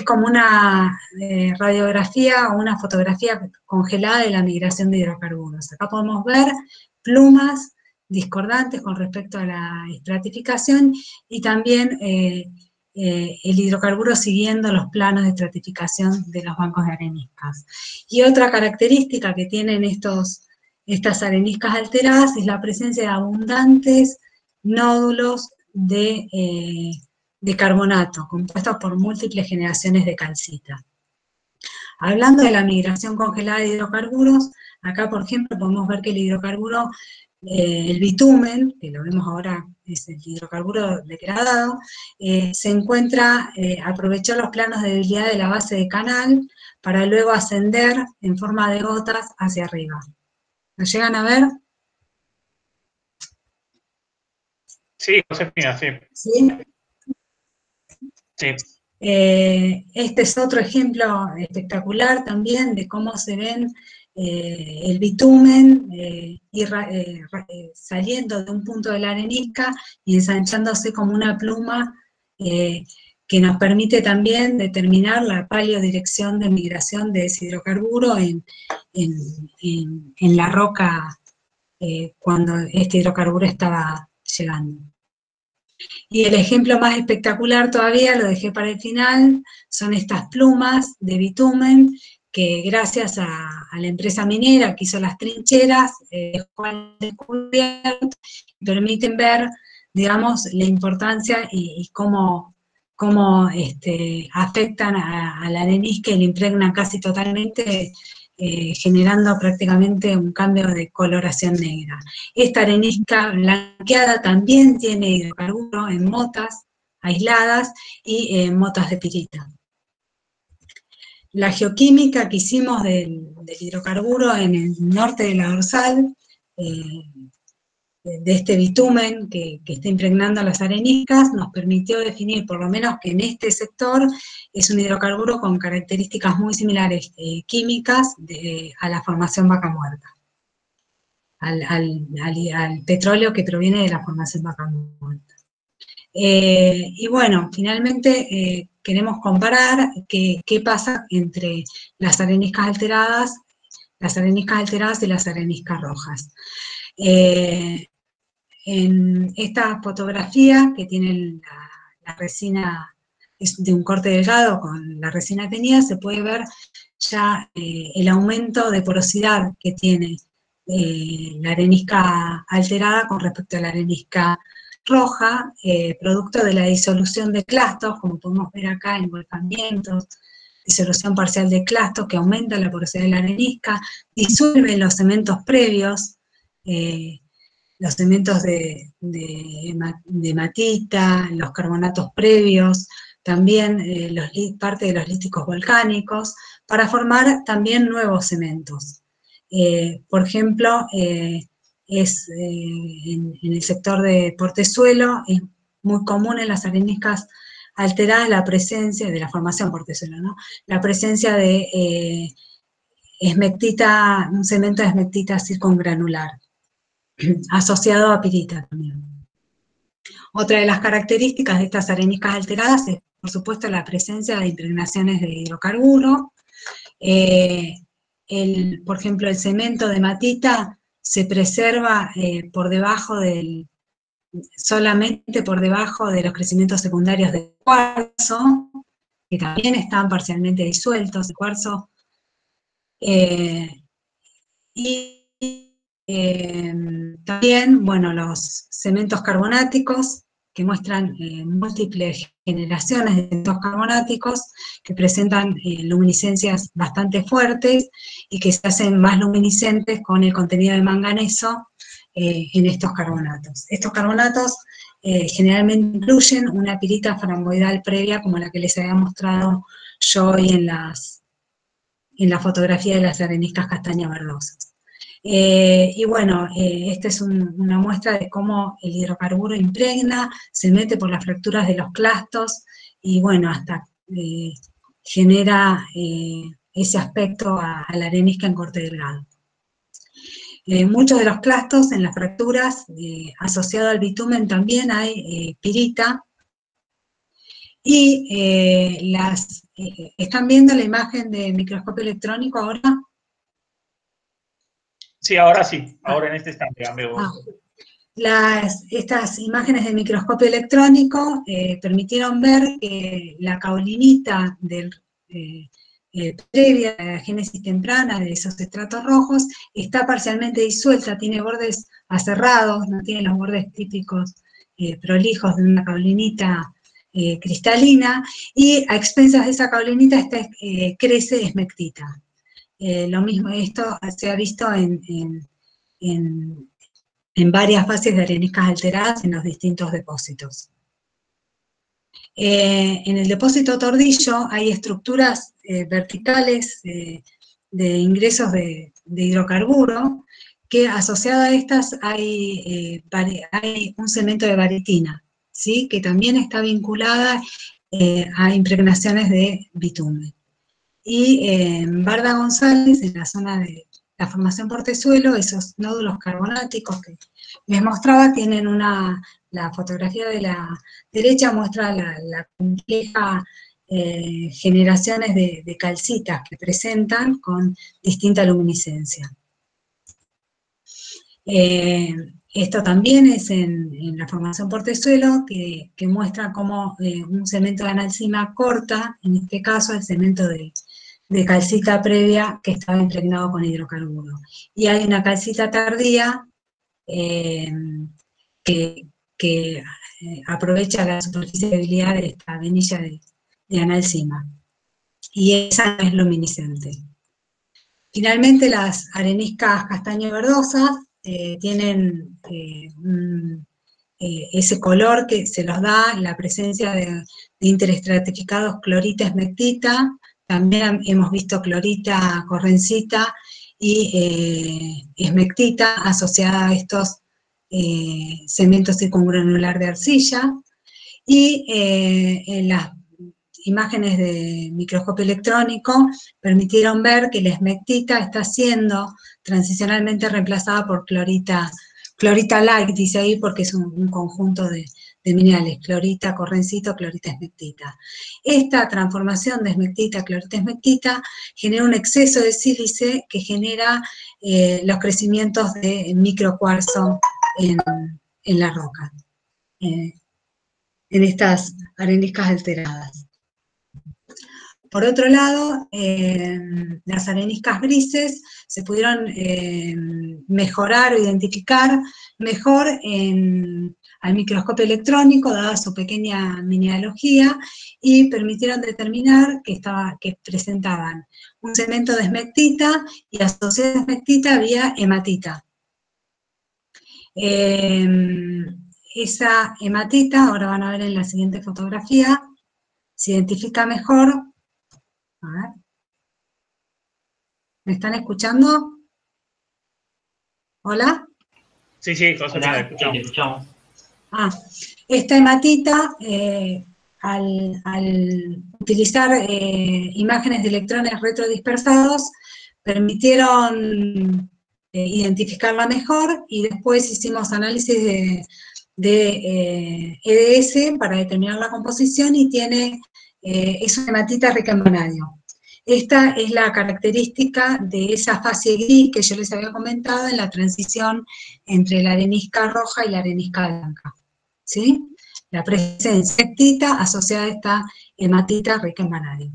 como una radiografía o una fotografía congelada de la migración de hidrocarburos. Acá podemos ver plumas discordantes con respecto a la estratificación y también el hidrocarburo siguiendo los planos de estratificación de los bancos de areniscas. Y otra característica que tienen estas areniscas alteradas es la presencia de abundantes nódulos de carbonato, compuestos por múltiples generaciones de calcita. Hablando de la migración congelada de hidrocarburos, acá por ejemplo podemos ver que el hidrocarburo, el bitumen, que lo vemos ahora, es el hidrocarburo degradado, se encuentra, aprovechó los planos de debilidad de la base de canal para luego ascender en forma de gotas hacia arriba. ¿Lo llegan a ver? Sí, Josefina, sí. ¿Sí? Sí. Este es otro ejemplo espectacular también de cómo se ven el bitumen saliendo de un punto de la arenisca y ensanchándose como una pluma que nos permite también determinar la paleodirección de migración de ese hidrocarburo en la roca cuando este hidrocarburo estaba llegando. Y el ejemplo más espectacular todavía, lo dejé para el final, son estas plumas de bitumen que gracias a la empresa minera que hizo las trincheras, permiten ver, digamos, la importancia y cómo afectan a la arenisca y la impregnan casi totalmente, generando prácticamente un cambio de coloración negra. Esta arenisca blanqueada también tiene hidrocarburo en motas aisladas y en motas de pirita. La geoquímica que hicimos del hidrocarburo en el norte de la dorsal, de este bitumen que está impregnando las areniscas, nos permitió definir, por lo menos que en este sector, es un hidrocarburo con características muy similares químicas a la formación vaca muerta, al petróleo que proviene de la formación vaca muerta. Y bueno, finalmente queremos comparar qué pasa entre las areniscas alteradas y las areniscas rojas. En esta fotografía que tiene la resina, es de un corte delgado con la resina teñida, se puede ver ya el aumento de porosidad que tiene la arenisca alterada con respecto a la arenisca roja, producto de la disolución de clastos, como podemos ver acá, engolfamientos, disolución parcial de clastos que aumenta la porosidad de la arenisca, disuelven los cementos previos, los cementos de hematita, los carbonatos previos, también parte de los líticos volcánicos, para formar también nuevos cementos. Por ejemplo, en el sector de Portezuelo es muy común en las areniscas alteradas la presencia de la formación Portezuelo, ¿no? La presencia de esmectita, un cemento de esmectita circungranular, asociado a pirita también. Otra de las características de estas areniscas alteradas es, por supuesto, la presencia de impregnaciones de hidrocarburo. Por ejemplo, el cemento de hematita se preserva solamente por debajo de los crecimientos secundarios de cuarzo, que también están parcialmente disueltos, el cuarzo. También, bueno, los cementos carbonáticos, que muestran múltiples generaciones de cementos carbonáticos, que presentan luminiscencias bastante fuertes, y que se hacen más luminiscentes con el contenido de manganeso en estos carbonatos. Estos carbonatos generalmente incluyen una pirita framboidal previa, como la que les había mostrado yo hoy en la fotografía de las areniscas castaña verdosas. Y bueno, esta es una muestra de cómo el hidrocarburo impregna, se mete por las fracturas de los clastos, y bueno, hasta genera ese aspecto a la arenisca en corte delgado. Muchos de los clastos en las fracturas, asociado al bitumen también hay pirita, y ¿están viendo la imagen de microscopio electrónico ahora? Sí, ahora sí, ahora en este instante ya veo. Estas imágenes de microscopio electrónico permitieron ver que la caulinita previa a la génesis temprana de esos estratos rojos está parcialmente disuelta, tiene bordes aserrados, no tiene los bordes típicos prolijos de una caulinita cristalina, y a expensas de esa caulinita crece esmectita. Lo mismo, esto se ha visto en varias fases de areniscas alteradas en los distintos depósitos. En el depósito Tordillo hay estructuras verticales de ingresos de hidrocarburo, que asociado a estas hay un cemento de baritina, ¿sí? Que también está vinculada a impregnaciones de bitumen. Y en Barda González, en la zona de la formación Portezuelo, esos nódulos carbonáticos que les mostraba tienen la fotografía de la derecha muestra la compleja generaciones de calcitas que presentan con distinta luminiscencia. Esto también es en la formación Portezuelo, que muestra cómo un cemento de analcima corta, en este caso el cemento de calcita previa que estaba impregnado con hidrocarburo. Y hay una calcita tardía que aprovecha la superficie de debilidad de esta venilla de analcima. Y esa no es luminiscente. Finalmente, las areniscas castaño verdosas tienen ese color que se los da la presencia de interestratificados clorita esmectita. También hemos visto clorita correncita y esmectita asociada a estos cementos circungranular de arcilla. Y en las imágenes de microscopio electrónico permitieron ver que la esmectita está siendo transicionalmente reemplazada por clorita light, dice ahí, porque es un conjunto de minerales, clorita, correncito, clorita esmectita. Esta transformación de esmectita a clorita esmectita genera un exceso de sílice que genera los crecimientos de microcuarzo en la roca, en estas areniscas alteradas. Por otro lado, las areniscas grises se pudieron mejorar o identificar mejor al microscopio electrónico, dada su pequeña mineralogía, y permitieron determinar que presentaban un cemento de esmectita, y asociado a esmectita había hematita. Esa hematita, ahora van a ver en la siguiente fotografía, se identifica mejor. A ver. ¿Me están escuchando? ¿Hola? Sí, Josefina, escuchamos. escuchamos. Esta hematita, al utilizar imágenes de electrones retrodispersados, permitieron identificarla mejor, y después hicimos análisis de EDS para determinar la composición, y es una hematita rica en vanadio. Esta es la característica de esa fase gris que yo les había comentado en la transición entre la arenisca roja y la arenisca blanca, ¿sí? La presencia de hematita asociada a esta hematita rica en vanadio.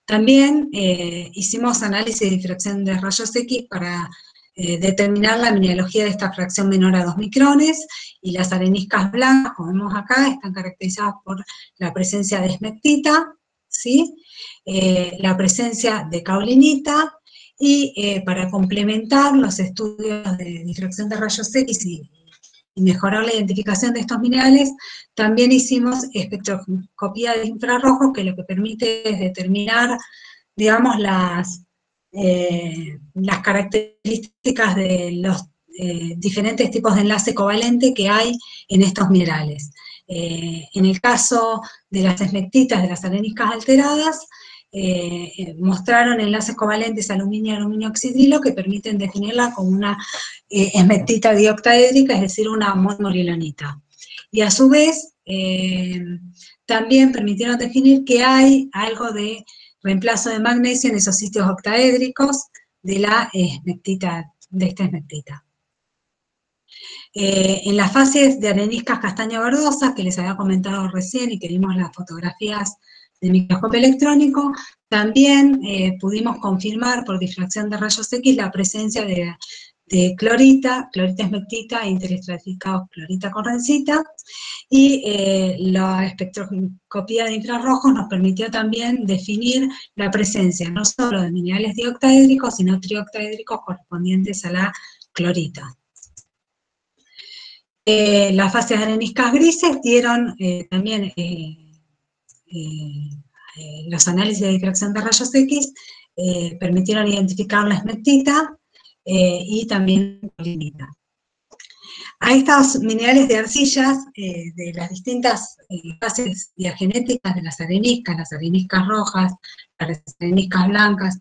También hicimos análisis de difracción de rayos X para determinar la mineralogía de esta fracción menor a 2 micrones, y las areniscas blancas, como vemos acá, están caracterizadas por la presencia de esmectita, ¿sí? La presencia de caulinita, y para complementar los estudios de difracción de rayos X y mejorar la identificación de estos minerales, también hicimos espectroscopía de infrarrojos, que lo que permite es determinar, digamos, las características de los diferentes tipos de enlace covalente que hay en estos minerales. En el caso de las esmectitas, de las areniscas alteradas, mostraron enlaces covalentes aluminio-aluminio oxidrilo que permiten definirla como una esmectita dioctaédrica, es decir, una monomorilonita. Y a su vez, también permitieron definir que hay algo de reemplazo de magnesio en esos sitios octaédricos de la esmectita, de esta esmectita. En las fases de areniscas castaño-verdosas, que les había comentado recién y que vimos las fotografías del microscopio electrónico, también pudimos confirmar por difracción de rayos X la presencia de clorita esmectita e interestratificados clorita correncita, y la espectroscopía de infrarrojos nos permitió también definir la presencia no solo de minerales dioctaédricos, sino trioctaédricos correspondientes a la clorita. Las fases areniscas grises dieron también los análisis de difracción de rayos X, permitieron identificar la esmectita y también la caulinita. A estos minerales de arcillas, de las distintas fases diagenéticas de las areniscas rojas, las areniscas blancas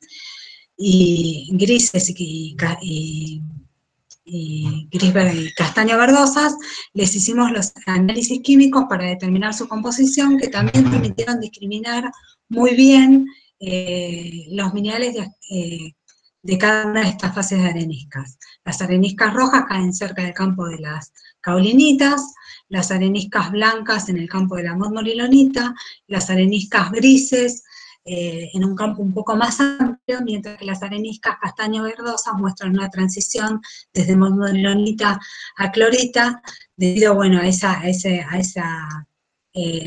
y grises y gris y castaño verdosas, les hicimos los análisis químicos para determinar su composición, que también permitieron discriminar muy bien los minerales de cada una de estas fases de areniscas. Las areniscas rojas caen cerca del campo de las caulinitas, las areniscas blancas en el campo de la monomorilonita, las areniscas grises en un campo un poco más amplio, mientras que las areniscas castaño-verdosas muestran una transición desde monomorilonita a clorita, debido, bueno, a ese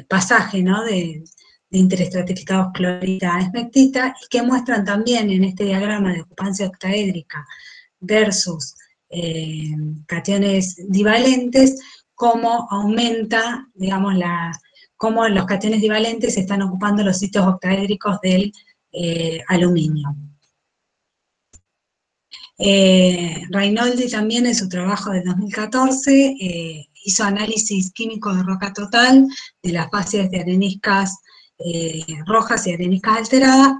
pasaje, ¿no?, de interestratificados clorita a esmectita, y que muestran también en este diagrama de ocupancia octaédrica versus cationes divalentes, cómo aumenta, digamos, cómo los cationes divalentes están ocupando los sitios octaédricos del aluminio. Reinoldi también en su trabajo de 2014 hizo análisis químico de roca total de las fases de areniscas rojas y areniscas alteradas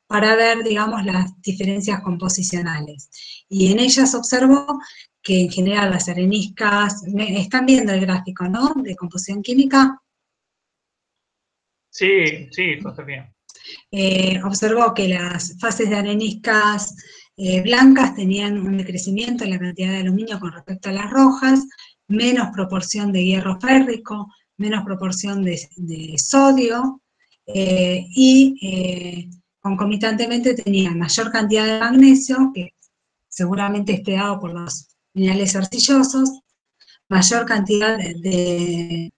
para ver, digamos, las diferencias composicionales. Y en ellas observó que en general las areniscas, están viendo el gráfico, ¿no?, de composición química. Sí, Josefina. Observó que las fases de areniscas blancas tenían un decrecimiento en la cantidad de aluminio con respecto a las rojas, menos proporción de hierro férrico, menos proporción de sodio, y concomitantemente tenían mayor cantidad de magnesio, que seguramente esté dado por los minerales arcillosos, mayor cantidad de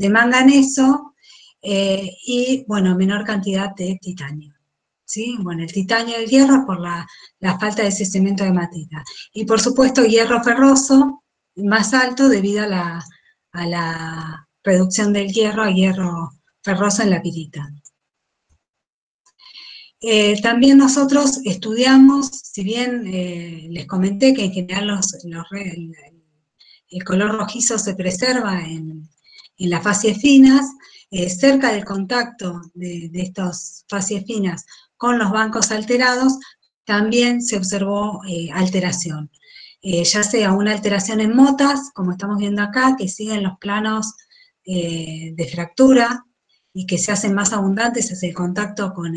manganeso, y, bueno, menor cantidad de titanio. ¿sí? Bueno, el titanio y el hierro por la falta de ese cemento de hematita. Y por supuesto hierro ferroso, más alto debido a la reducción del hierro a hierro ferroso en la pirita. También nosotros estudiamos, si bien les comenté que en general el color rojizo se preserva en las facies finas, cerca del contacto de estas facies finas con los bancos alterados, también se observó alteración. Ya sea una alteración en motas, como estamos viendo acá, que siguen los planos de fractura y que se hacen más abundantes hacia el contacto con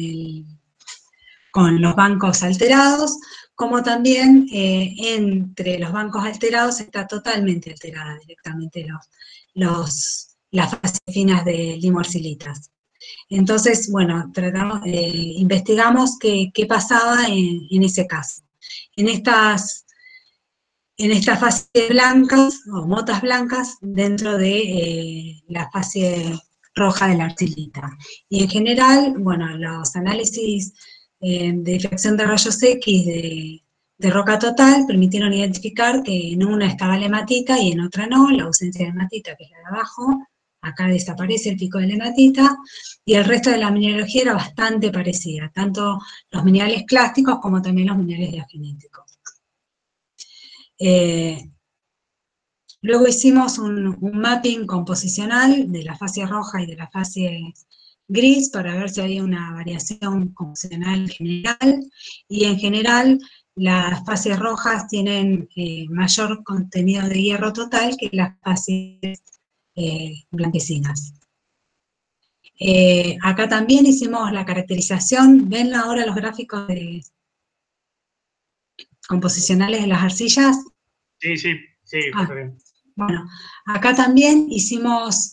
los bancos alterados, como también entre los bancos alterados está totalmente alterada directamente las fases finas de limorcilitas. Entonces, bueno, investigamos qué pasaba en ese caso. En estas fases blancas, o motas blancas, dentro de la fase roja de la arcilita. Y en general, bueno, los análisis de difracción de rayos X de roca total permitieron identificar que en una estaba la hematita y en otra no, la ausencia de hematita, que es la de abajo, acá desaparece el pico de la hematita, y el resto de la mineralogía era bastante parecida, tanto los minerales clásticos como también los minerales diagenéticos. Luego hicimos un mapping composicional de la fase roja y de la fase gris para ver si había una variación composicional general, y en general las fases rojas tienen mayor contenido de hierro total que las fases blanquecinas. Acá también hicimos la caracterización, ven ahora los gráficos composicionales de las arcillas. Sí, sí, sí, está bien. Bueno, acá también hicimos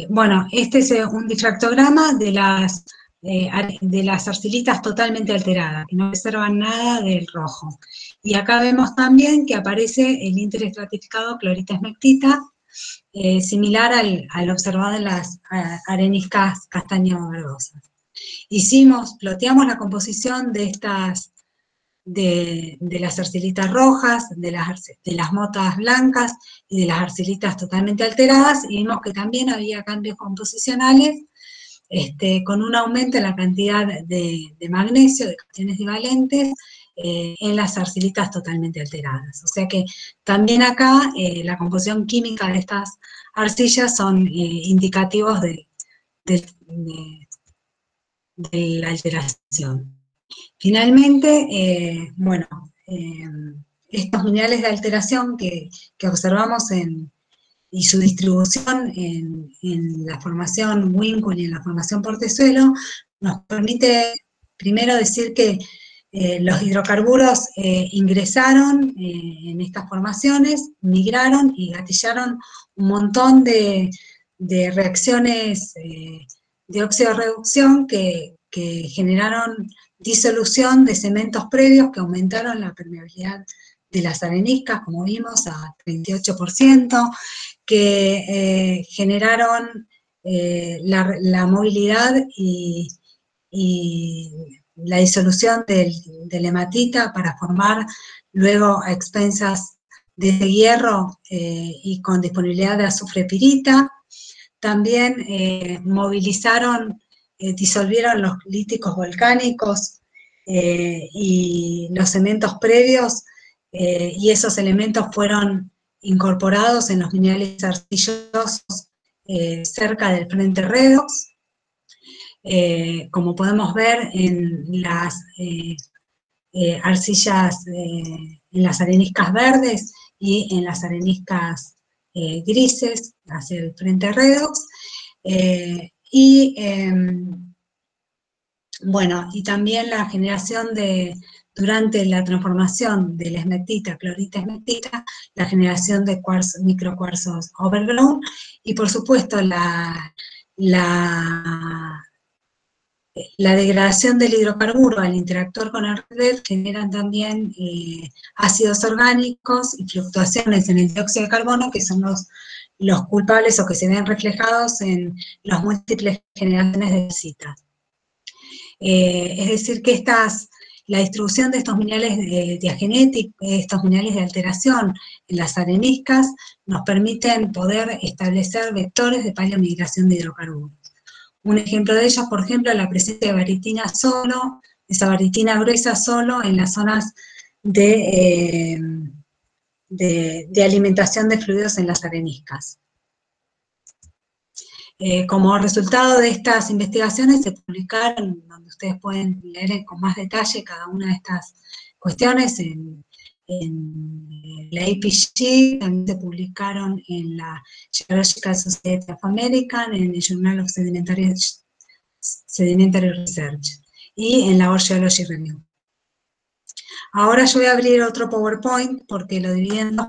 bueno, este es un difractograma de las arcilitas totalmente alteradas, que no reservan nada del rojo. Y acá vemos también que aparece el interestratificado clorita esmectita, similar al observado en las areniscas castaño verdosas. Ploteamos la composición de las arcilitas rojas, de las motas blancas y de las arcilitas totalmente alteradas, y vimos que también había cambios composicionales, con un aumento en la cantidad de magnesio, de cationes divalentes, en las arcilitas totalmente alteradas. O sea que también acá la composición química de estas arcillas son indicativos de la alteración. Finalmente, bueno, estos minerales de alteración que observamos y su distribución en la formación Winkle y en la formación Portezuelo nos permite primero decir que los hidrocarburos ingresaron en estas formaciones, migraron y gatillaron un montón de reacciones de óxido-reducción que generaron disolución de cementos previos que aumentaron la permeabilidad de las areniscas, como vimos, a 38%, que generaron la movilidad y la disolución de la hematita para formar luego a expensas de hierro y con disponibilidad de azufre pirita. También disolvieron los líticos volcánicos y los cementos previos, y esos elementos fueron incorporados en los minerales arcillosos cerca del frente redox, como podemos ver en las arcillas, en las areniscas verdes y en las areniscas grises hacia el frente redox. Bueno, y también la generación durante la transformación de la esmectita, clorita esmectita, la generación de microcuarzos overgrown, y por supuesto la degradación del hidrocarburo al interactuar con el red generan también ácidos orgánicos y fluctuaciones en el dióxido de carbono, que son los culpables o que se ven reflejados en las múltiples generaciones de citas. Es decir, que la distribución de estos minerales diagenéticos, estos minerales de alteración en las areniscas, nos permiten poder establecer vectores de paleomigración de hidrocarburos. Un ejemplo de ellos, por ejemplo, la presencia de baritina solo, esa baritina gruesa solo en las zonas de alimentación de fluidos en las areniscas. Como resultado de estas investigaciones se publicaron, donde ustedes pueden leer con más detalle cada una de estas cuestiones, en la APG, también se publicaron en la Geological Society of America, en el Journal of Sedimentary Research, y en la World Geology Review. Ahora yo voy a abrir otro PowerPoint, porque lo dividí en dos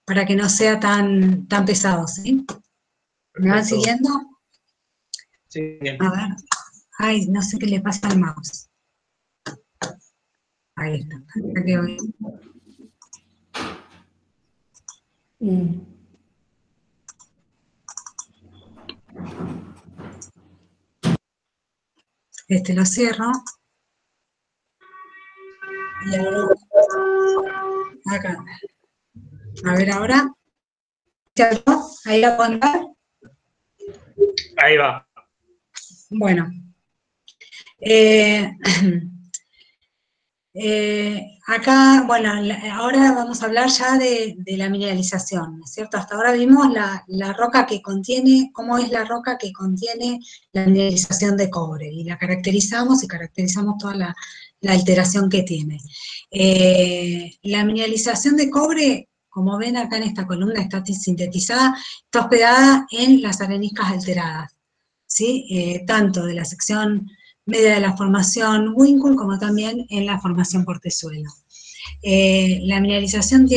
para que no sea tan pesado, ¿sí? ¿Me van siguiendo? Sí, bien. A ver. Ay, no sé qué le pasa al mouse. Ahí está. Aquí voy. Lo cierro. Y ahora, acá. A ver ahora. ¿Se abrió? ¿Ahí la pueden ver? Ahí va. Bueno. Acá, bueno, ahora vamos a hablar ya de la mineralización, ¿no es cierto? Hasta ahora vimos la roca que contiene, cómo es la roca que contiene la mineralización de cobre, y la caracterizamos toda la alteración que tiene. La mineralización de cobre, como ven acá en esta columna, está sintetizada, está hospedada en las areniscas alteradas, ¿sí? Tanto de la sección media de la formación Winkle, como también en la formación Portezuelo. La mineralización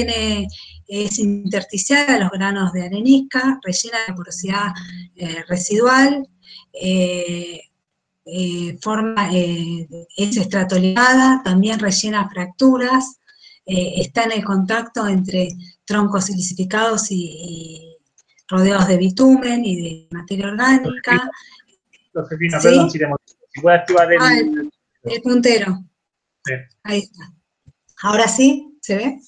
es intersticial a los granos de arenisca, rellena de porosidad residual, es estratoligada, también rellena fracturas, está en el contacto entre troncos silicificados y rodeados de bitumen y de materia orgánica. Josefina, ¿Sí? perdón, si puede activar el puntero. Sí. Ahí está. Ahora sí, ¿se ve?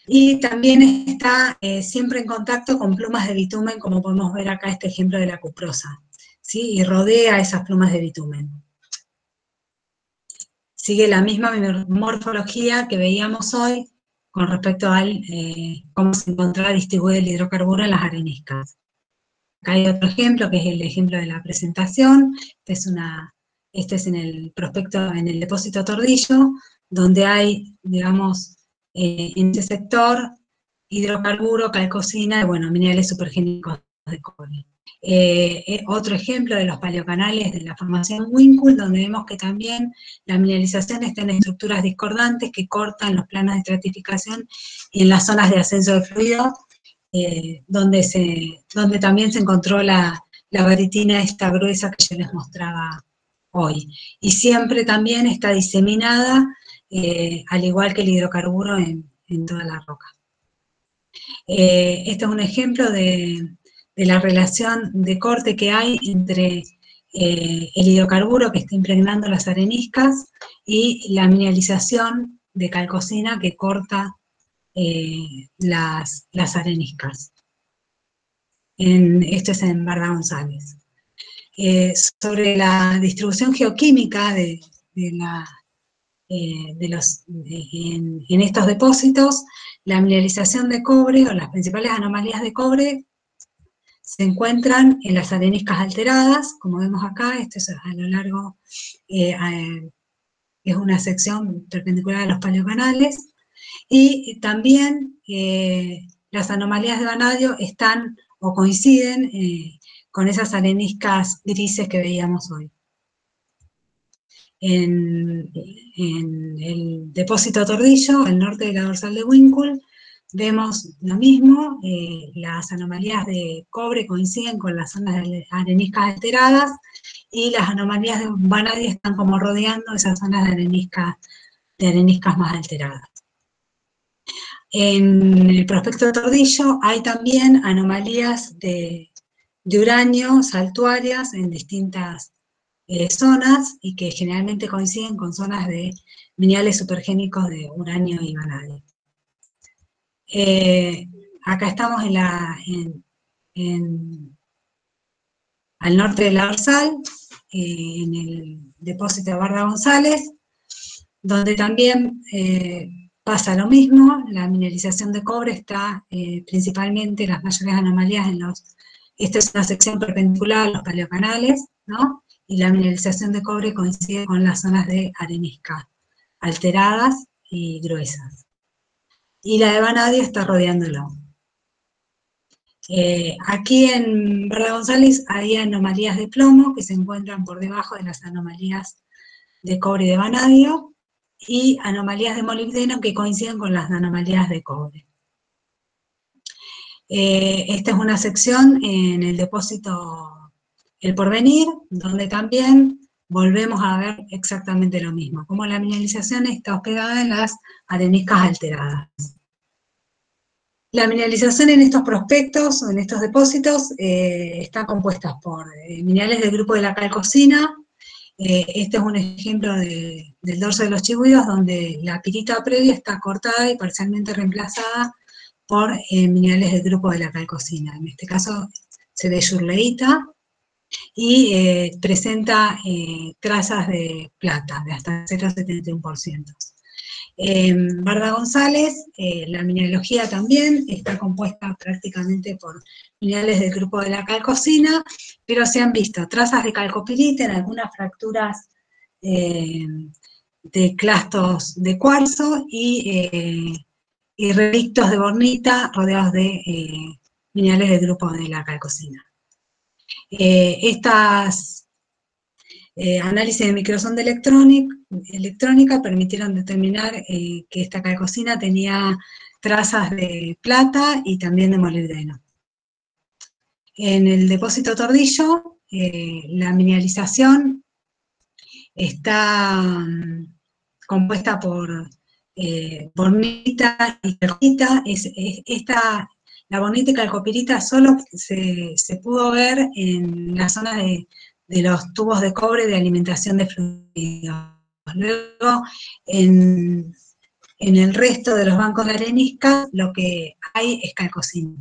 Y también está siempre en contacto con plumas de bitumen, como podemos ver acá este ejemplo de la cuprosa, ¿sí? Y rodea esas plumas de bitumen. Sigue la misma morfología que veíamos hoy con respecto a cómo se encontraba distribuido el hidrocarburo en las areniscas. Acá hay otro ejemplo, que es el ejemplo de la presentación. Este es en el prospecto, en el depósito Tordillo, donde hay, digamos, en ese sector, hidrocarburo, calcosina y, bueno, minerales supergénicos de cobre. Otro ejemplo de los paleocanales de la formación Winkle, donde vemos que también la mineralización está en estructuras discordantes que cortan los planos de estratificación y en las zonas de ascenso de fluido, donde también se encontró la baritina esta gruesa que yo les mostraba hoy. Y siempre también está diseminada, al igual que el hidrocarburo, en toda la roca. Este es un ejemplo de la relación de corte que hay entre el hidrocarburo que está impregnando las areniscas y la mineralización de calcosina que corta las areniscas. Esto es en Barda González. Sobre la distribución geoquímica en estos depósitos, la mineralización de cobre, o las principales anomalías de cobre, se encuentran en las areniscas alteradas, como vemos acá. Esto es a lo largo, es una sección perpendicular a los paleocanales, y también las anomalías de vanadio están o coinciden con esas areniscas grises que veíamos hoy. En el depósito Tordillo, al norte de la dorsal de Winkle, vemos lo mismo, las anomalías de cobre coinciden con las zonas de areniscas alteradas, y las anomalías de vanadio están como rodeando esas zonas de areniscas más alteradas. En el prospecto Tordillo hay también anomalías de de uranio saltuarias en distintas zonas y que generalmente coinciden con zonas de minerales supergénicos de uranio y vanadio. Acá estamos al norte de la dorsal, en el depósito de Barda González, donde también pasa lo mismo. La mineralización de cobre está principalmente, las mayores anomalías esta es una sección perpendicular a los paleocanales, ¿no? Y la mineralización de cobre coincide con las zonas de arenisca, alteradas y gruesas. Y la de vanadio está rodeándolo. Aquí en Barda González hay anomalías de plomo que se encuentran por debajo de las anomalías de cobre y de vanadio, y anomalías de molibdeno que coinciden con las anomalías de cobre. Esta es una sección en el depósito El Porvenir, donde también volvemos a ver exactamente lo mismo, como la mineralización está hospedada en las areniscas alteradas. La mineralización en estos prospectos, o en estos depósitos, está compuesta por minerales del grupo de la calcosina. Este es un ejemplo del dorso de los chigüidos, donde la pirita previa está cortada y parcialmente reemplazada por minerales del grupo de la calcosina. En este caso se ve yurleíta y presenta trazas de plata de hasta 0,71%. En Barda González, la mineralogía también está compuesta prácticamente por minerales del grupo de la calcosina, pero se han visto trazas de calcopirita en algunas fracturas de clastos de cuarzo y relictos de bornita rodeados de minerales del grupo de la calcosina. Estas análisis de microsonda electrónica permitieron determinar que esta calcosina tenía trazas de plata y también de molibdeno. En el depósito Tordillo, la mineralización está compuesta por bornita y calcopirita. La bornita y calcopirita solo se pudo ver en la zona de los tubos de cobre de alimentación de fluidos. Luego, en el resto de los bancos de arenisca, lo que hay es calcosina.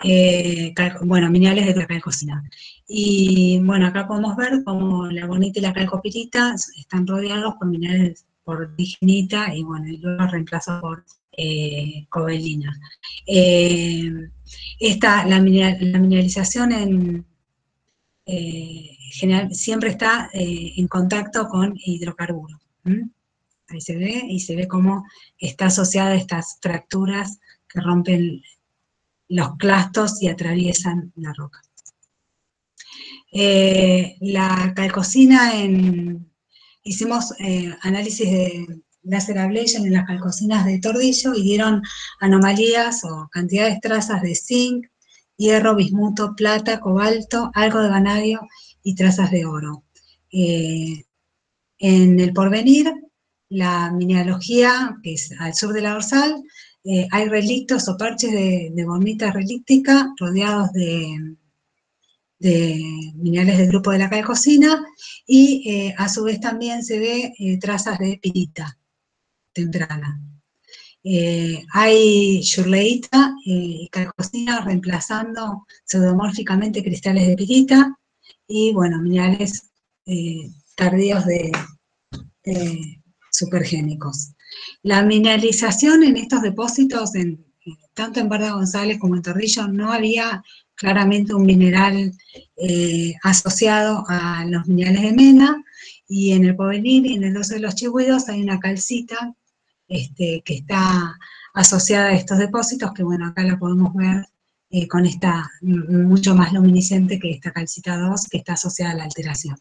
Minerales de calcosina. Y bueno, acá podemos ver cómo la bornita y la calcopirita están rodeados por minerales, por digenita, y bueno, y luego reemplazo por cobelina. La mineralización general siempre está en contacto con hidrocarburos. Ahí se ve, y se ve cómo está asociada a estas fracturas que rompen los clastos y atraviesan la roca. La calcosina, hicimos análisis de láser ablation en las calcosinas de Tordillo y dieron anomalías o cantidades trazas de zinc, hierro, bismuto, plata, cobalto, algo de vanadio y trazas de oro. En el Porvenir, la mineralogía, que es al sur de la dorsal, hay relictos o parches de bornita relíctica rodeados de minerales del grupo de la calcosina, y a su vez también se ve trazas de pirita temprana. Hay yurleíta y calcosina reemplazando pseudomórficamente cristales de pirita, y bueno, minerales tardíos de supergénicos. La mineralización en estos depósitos, tanto en Barda González como en Tordillo, no había claramente un mineral asociado a los minerales de mena, y en el Porvenir y en el dorso de los chigüidos hay una calcita que está asociada a estos depósitos, que bueno, acá la podemos ver con esta mucho más luminiscente que esta calcita 2, que está asociada a la alteración.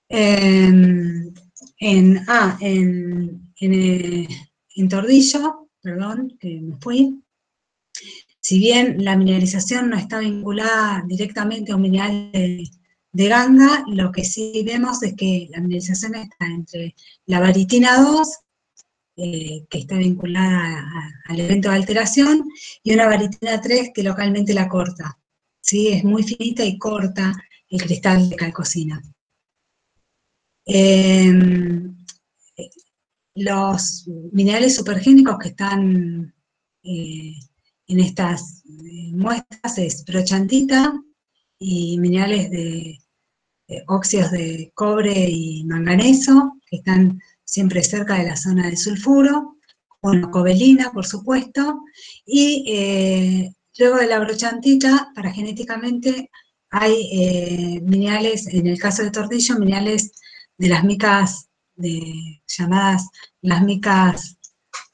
En Tordillo, perdón, que me fui, si bien la mineralización no está vinculada directamente a un mineral de ganga, lo que sí vemos es que la mineralización está entre la baritina 2, que está vinculada al evento de alteración, y una baritina 3 que localmente la corta. ¿Sí? Es muy finita y corta el cristal de calcosina. Los minerales supergénicos que están en estas muestras es brochantita y minerales de óxidos de cobre y manganeso, que están siempre cerca de la zona del sulfuro, bueno, cobelina, por supuesto, y luego de la brochantita, paragenéticamente, hay minerales, en el caso de Tordillo, minerales de las micas, llamadas las micas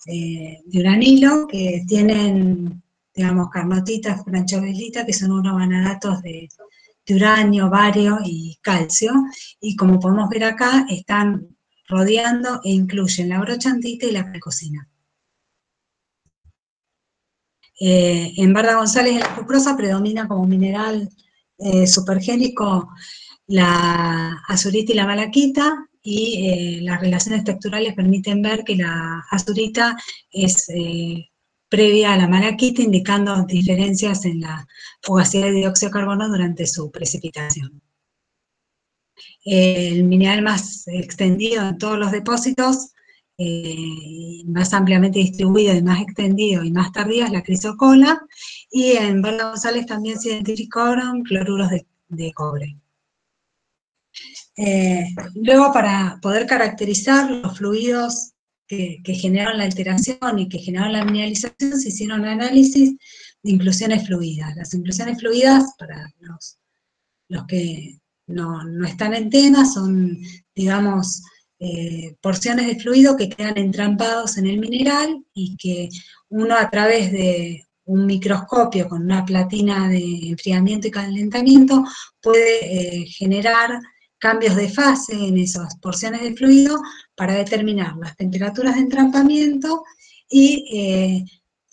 de uranilo, que tienen, digamos, carnotitas, franchovelitas, que son unos vanadatos de uranio, bario y calcio, y como podemos ver acá, están rodeando e incluyen la brochantita y la calcosina. En Barda González en la cuprosa predomina como mineral supergénico la azurita y la malaquita, y las relaciones texturales permiten ver que la azurita es previa a la malaquita, indicando diferencias en la fugacidad de dióxido de carbono durante su precipitación. El mineral más extendido en todos los depósitos, más ampliamente distribuido y más extendido y más tardío es la crisocola, y en Barda González también se identificaron cloruros de cobre. Luego, para poder caracterizar los fluidos que generaron la alteración y que generaron la mineralización, se hicieron análisis de inclusiones fluidas. Las inclusiones fluidas, para los que no están en tema, son, digamos, porciones de fluido que quedan entrampados en el mineral y que uno, a través de un microscopio con una platina de enfriamiento y calentamiento, puede generar cambios de fase en esas porciones de fluido para determinar las temperaturas de entrampamiento y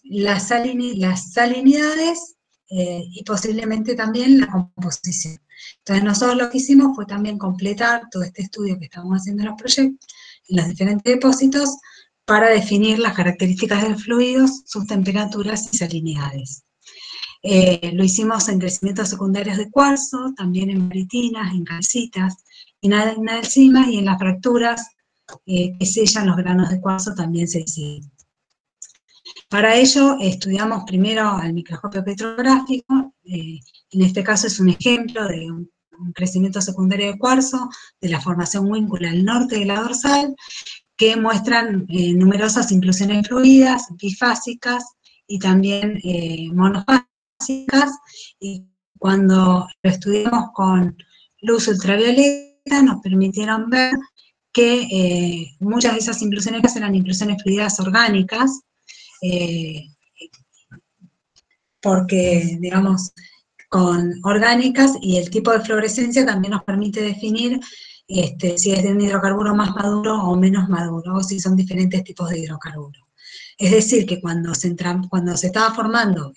las salinidades y posiblemente también la composición. Entonces nosotros lo que hicimos fue también completar todo este estudio que estamos haciendo en los proyectos, en los diferentes depósitos, para definir las características del fluido, sus temperaturas y salinidades. Lo hicimos en crecimientos secundarios de cuarzo, también en baritinas, en calcitas, en analcimas, y en las fracturas que sellan los granos de cuarzo también se hicieron. Para ello estudiamos primero al microscopio petrográfico, en este caso es un ejemplo de un crecimiento secundario de cuarzo de la formación Huíncula al norte de la dorsal, que muestran numerosas inclusiones fluidas, bifásicas y también monofásicas, y cuando lo estudiamos con luz ultravioleta nos permitieron ver que muchas de esas inclusiones eran inclusiones fluidas orgánicas, porque, digamos, con orgánicas, y el tipo de fluorescencia también nos permite definir si es de un hidrocarburo más maduro o menos maduro, o si son diferentes tipos de hidrocarburos. Es decir, que cuando se estaba formando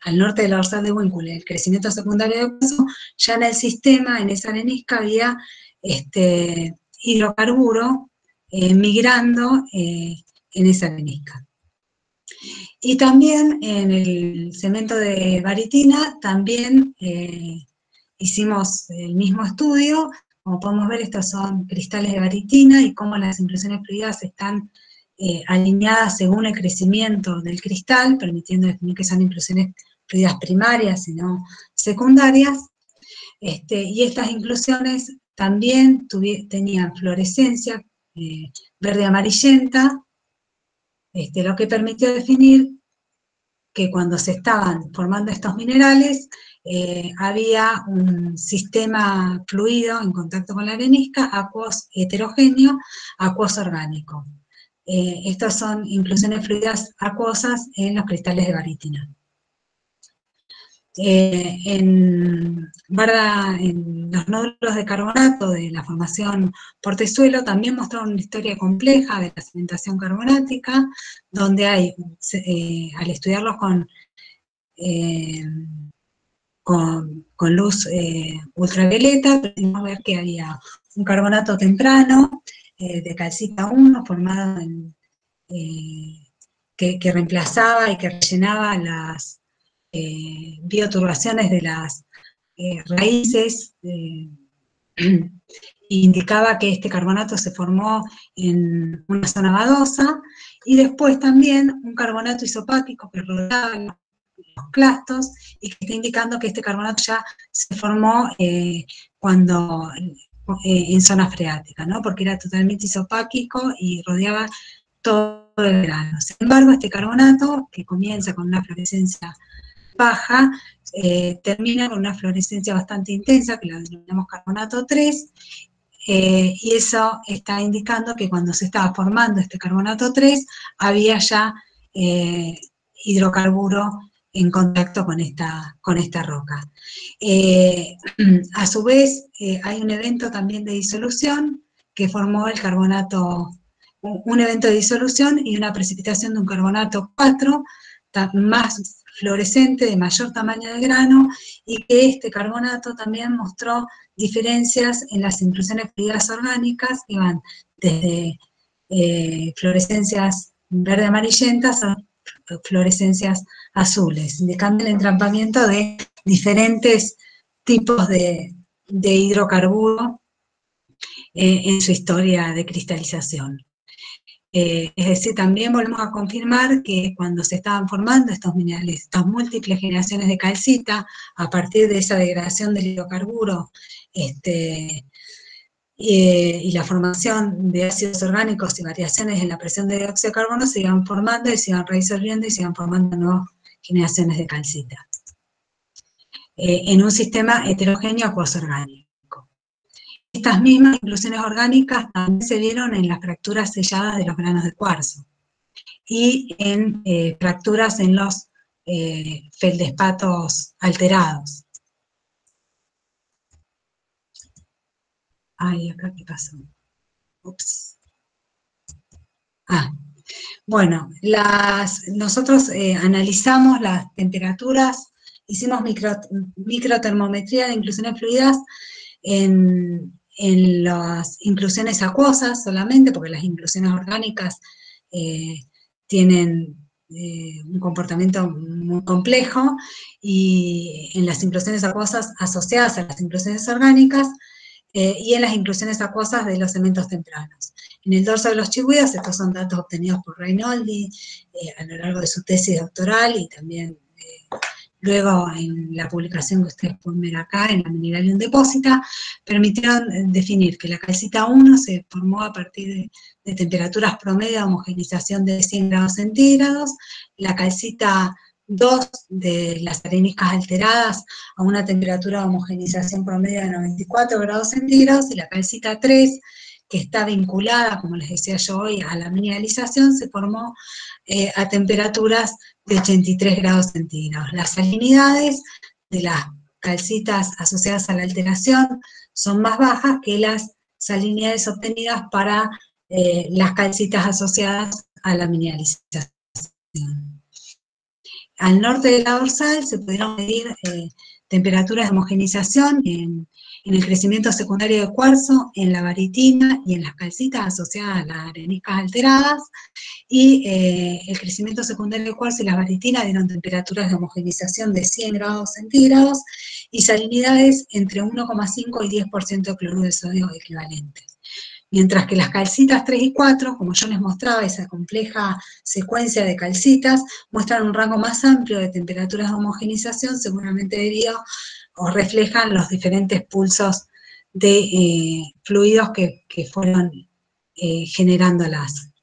al norte de la dorsal de Huíncula el crecimiento secundario de cuarzo, ya en el sistema, en esa arenisca, había hidrocarburo migrando en esa arenisca. Y también en el cemento de baritina también hicimos el mismo estudio. Como podemos ver, estos son cristales de baritina y cómo las inclusiones fluidas están alineadas según el crecimiento del cristal, permitiendo definir que son inclusiones fluidas primarias y no secundarias. Y estas inclusiones también tenían fluorescencia verde amarillenta, lo que permitió definir que cuando se estaban formando estos minerales, había un sistema fluido en contacto con la arenisca, acuoso heterogéneo, acuoso orgánico. Estas son inclusiones fluidas acuosas en los cristales de baritina. En los nódulos de carbonato de la formación Portezuelo también mostraron una historia compleja de la sedimentación carbonática, donde hay, al estudiarlos con luz ultravioleta, pudimos ver que había un carbonato temprano de calcita 1 formado que reemplazaba y que rellenaba las bioturbaciones de las raíces, indicaba que este carbonato se formó en una zona badosa, y después también un carbonato isopáquico que rodeaba los clastos, y que está indicando que este carbonato ya se formó cuando en zona freática, ¿no? Porque era totalmente isopáquico y rodeaba todo el grano. Sin embargo, este carbonato, que comienza con una fluorescencia baja, termina con una fluorescencia bastante intensa, que la denominamos carbonato 3, y eso está indicando que cuando se estaba formando este carbonato 3, había ya hidrocarburo en contacto con esta roca. A su vez, hay un evento también de disolución que formó el carbonato, un evento de disolución y una precipitación de un carbonato 4, más fluorescente, de mayor tamaño de grano, y que este carbonato también mostró diferencias en las inclusiones fluidas orgánicas, que van desde fluorescencias verde-amarillentas a fluorescencias azules, indicando el entrampamiento de diferentes tipos de hidrocarburo en su historia de cristalización. Es decir, también volvemos a confirmar que cuando se estaban formando estos minerales, estas múltiples generaciones de calcita, a partir de esa degradación del hidrocarburo y la formación de ácidos orgánicos y variaciones en la presión de dióxido de carbono, se iban formando y se iban redisolviendo y se iban formando nuevas generaciones de calcita en un sistema heterogéneo acuoso orgánico. Estas mismas inclusiones orgánicas también se vieron en las fracturas selladas de los granos de cuarzo y en fracturas en los feldespatos alterados. Ay, acá qué pasó. Ups. Bueno, nosotros analizamos las temperaturas, hicimos microtermometría de inclusiones fluidas en las inclusiones acuosas solamente, porque las inclusiones orgánicas tienen un comportamiento muy complejo, y en las inclusiones acuosas asociadas a las inclusiones orgánicas, y en las inclusiones acuosas de los cementos tempranos. En el dorso de los chihuias, estos son datos obtenidos por Reinoldi a lo largo de su tesis doctoral, y también luego en la publicación que ustedes pueden ver acá, en la Mineralium Deposita, permitieron definir que la calcita 1 se formó a partir de temperaturas promedio de homogenización de 100 grados centígrados, la calcita 2 de las areniscas alteradas a una temperatura de homogenización promedio de 94 grados centígrados, y la calcita 3, que está vinculada, como les decía yo hoy, a la mineralización, se formó a temperaturas de 83 grados centígrados. Las salinidades de las calcitas asociadas a la alteración son más bajas que las salinidades obtenidas para las calcitas asociadas a la mineralización. Al norte de la dorsal se pudieron medir temperaturas de homogenización en el crecimiento secundario de cuarzo, en la baritina y en las calcitas asociadas a las areniscas alteradas, y el crecimiento secundario de cuarzo y las baritinas dieron temperaturas de homogenización de 100 grados centígrados y salinidades entre 1,5 y 10% de cloruro de sodio equivalente. Mientras que las calcitas 3 y 4, como yo les mostraba, esa compleja secuencia de calcitas, muestran un rango más amplio de temperaturas de homogenización, seguramente debido o reflejan los diferentes pulsos de fluidos que fueron generándolas.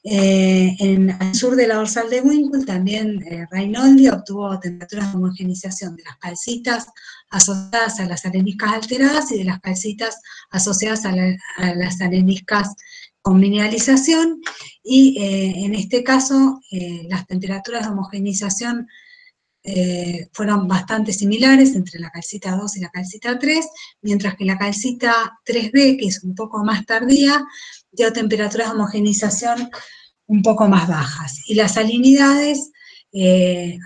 Al sur de la dorsal de Winkle también Reinoldi obtuvo temperaturas de homogenización de las calcitas asociadas a las areniscas alteradas y de las calcitas asociadas a las areniscas con mineralización, y en este caso las temperaturas de homogenización fueron bastante similares entre la calcita 2 y la calcita 3, mientras que la calcita 3B, que es un poco más tardía, dio temperaturas de homogenización un poco más bajas. Y las salinidades de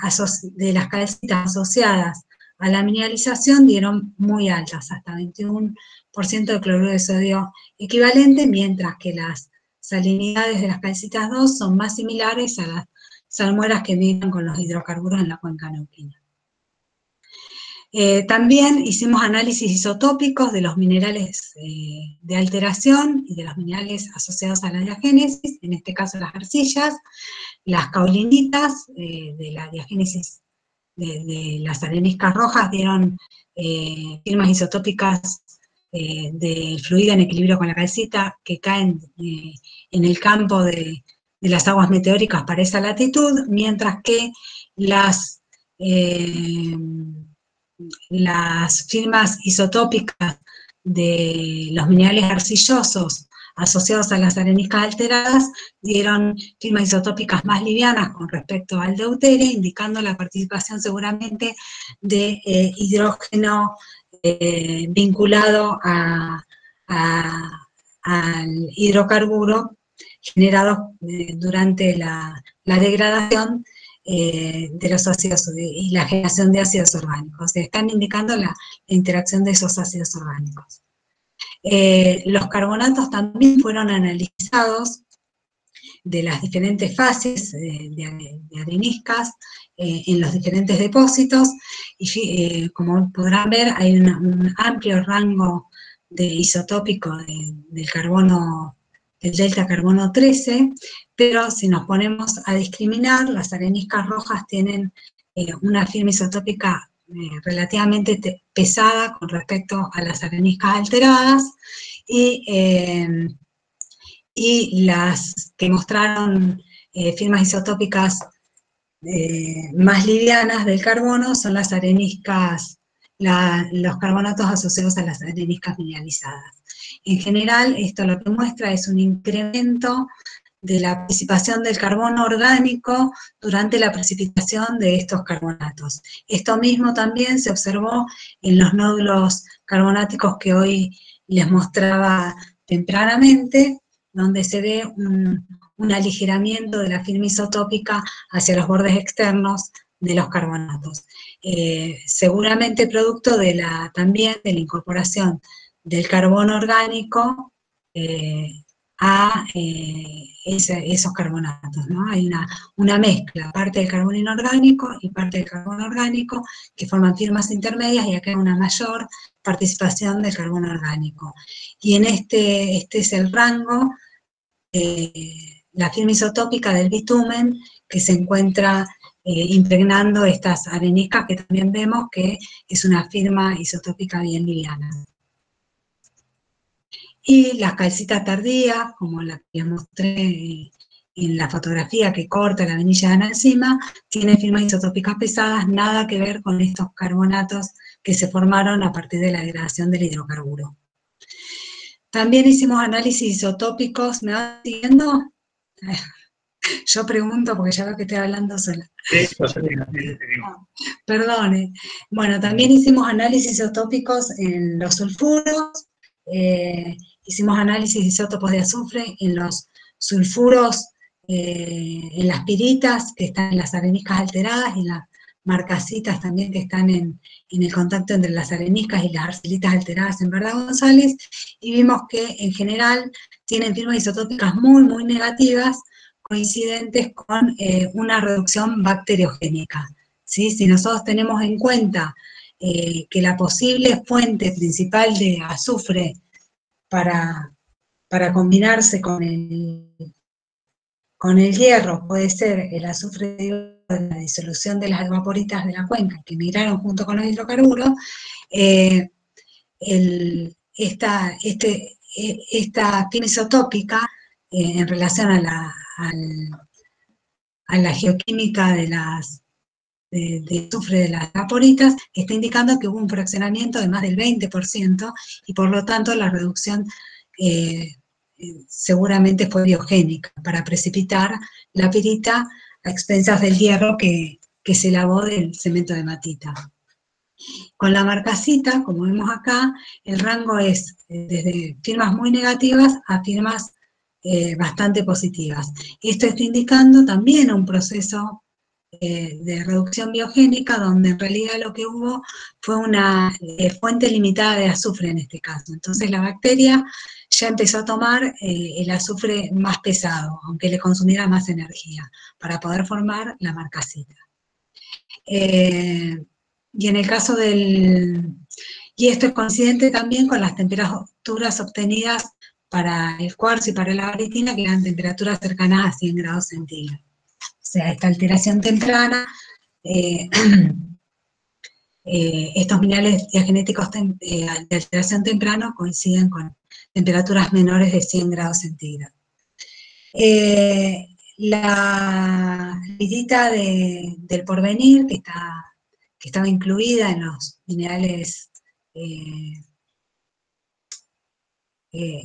las calcitas asociadas a la mineralización dieron muy altas, hasta 21% de cloruro de sodio equivalente, mientras que las salinidades de las calcitas 2 son más similares a las salmueras que migran con los hidrocarburos en la cuenca neuquina. También hicimos análisis isotópicos de los minerales de alteración y de los minerales asociados a la diagénesis, en este caso las arcillas, las caulinitas de la diagénesis de las areniscas rojas dieron firmas isotópicas del fluido en equilibrio con la calcita que caen en el campo de las aguas meteóricas para esa latitud, mientras que las firmas isotópicas de los minerales arcillosos asociados a las areniscas alteradas dieron firmas isotópicas más livianas con respecto al deuterio, indicando la participación seguramente de hidrógeno vinculado al hidrocarburo generado durante la degradación de los ácidos y la generación de ácidos orgánicos. Están indicando la interacción de esos ácidos orgánicos. Los carbonatos también fueron analizados de las diferentes fases de areniscas en los diferentes depósitos, y como podrán ver hay un amplio rango de isotópico del carbono, del delta carbono 13, pero si nos ponemos a discriminar, las areniscas rojas tienen una firma isotópica relativamente pesada con respecto a las areniscas alteradas, y las que mostraron firmas isotópicas más livianas del carbono son las areniscas, los carbonatos asociados a las areniscas mineralizadas. En general, esto lo que muestra es un incremento de la participación del carbono orgánico durante la precipitación de estos carbonatos. Esto mismo también se observó en los nódulos carbonáticos que hoy les mostraba tempranamente, donde se ve un aligeramiento de la firma isotópica hacia los bordes externos de los carbonatos. Seguramente producto también de la incorporación del carbono orgánico a esos carbonatos, ¿no? Hay una mezcla, parte del carbono inorgánico y parte del carbono orgánico, que forman firmas intermedias, y acá hay una mayor participación del carbono orgánico. Y en este es el rango, la firma isotópica del bitumen, que se encuentra impregnando estas areniscas, que también vemos que es una firma isotópica bien liviana. Y las calcitas tardías, como la que les mostré en la fotografía que corta la vainilla de encima, tienen firmas isotópicas pesadas, nada que ver con estos carbonatos que se formaron a partir de la degradación del hidrocarburo. También hicimos análisis isotópicos, ¿me van siguiendo? Yo pregunto porque ya veo que estoy hablando sola. Perdone. Bueno, también hicimos análisis isotópicos en los sulfuros, hicimos análisis de isótopos de azufre en los sulfuros, en las piritas que están en las areniscas alteradas, y en las marcasitas también que están en el contacto entre las areniscas y las arcilitas alteradas en Verdad González, y vimos que en general tienen firmas isotópicas muy, muy negativas, coincidentes con una reducción bacteriogénica, ¿sí? Si nosotros tenemos en cuenta que la posible fuente principal de azufre para combinarse con el hierro puede ser el azufre de la disolución de las evaporitas de la cuenca que migraron junto con los hidrocarburos, esta firma isotópica en relación a la geoquímica de azufre de las evaporitas está indicando que hubo un fraccionamiento de más del 20%, y por lo tanto la reducción seguramente fue biogénica para precipitar la pirita a expensas del hierro que se lavó del cemento de matita. Con la marcasita, como vemos acá, el rango es desde firmas muy negativas a firmas bastante positivas. Esto está indicando también un proceso de reducción biogénica, donde en realidad lo que hubo fue una fuente limitada de azufre en este caso. Entonces la bacteria ya empezó a tomar el azufre más pesado, aunque le consumiera más energía, para poder formar la marcasita. Y en el caso y esto es coincidente también con las temperaturas obtenidas para el cuarzo y para la baritina, que eran temperaturas cercanas a 100 grados centígrados. O sea, esta alteración temprana, estos minerales diagenéticos de alteración temprana coinciden con temperaturas menores de 100 grados centígrados. La pirita del porvenir, que estaba incluida en los minerales,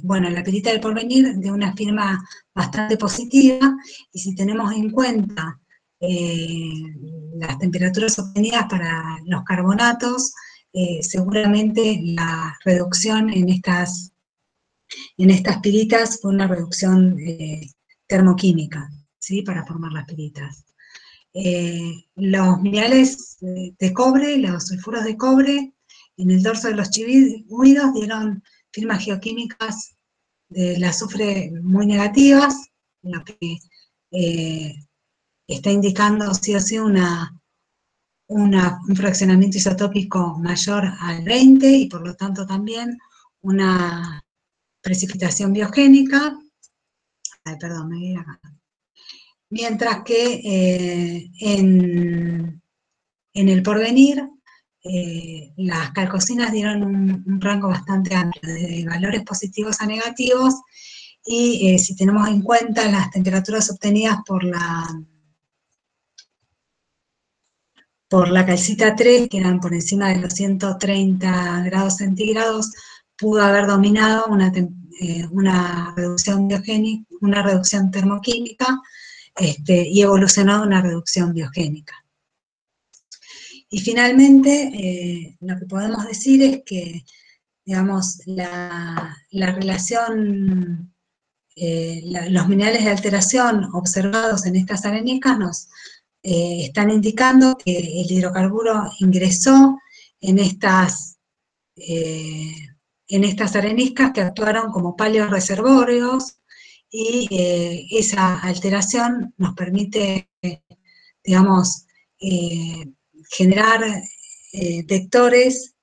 bueno, la pirita del porvenir de una firma bastante positiva, y si tenemos en cuenta las temperaturas obtenidas para los carbonatos, seguramente la reducción en estas piritas fue una reducción termoquímica, ¿sí? Para formar las piritas. Los minerales de cobre, los sulfuros de cobre, en el dorso de los chihuidos dieron firmas geoquímicas del azufre muy negativas, lo que está indicando sí o sí un fraccionamiento isotópico mayor al 20, y por lo tanto también una precipitación biogénica. Ay, perdón, me voy acá. Mientras que en el porvenir, las calcocinas dieron un rango bastante amplio, de valores positivos a negativos, y si tenemos en cuenta las temperaturas obtenidas por la calcita 3, que eran por encima de los 130 grados centígrados, pudo haber dominado una reducción biogénica, una reducción termoquímica, y evolucionado una reducción biogénica. Y finalmente, lo que podemos decir es que, digamos, la relación, los minerales de alteración observados en estas areniscas nos están indicando que el hidrocarburo ingresó en estas areniscas, que actuaron como paleorreservorios, y esa alteración nos permite, digamos, generar vectores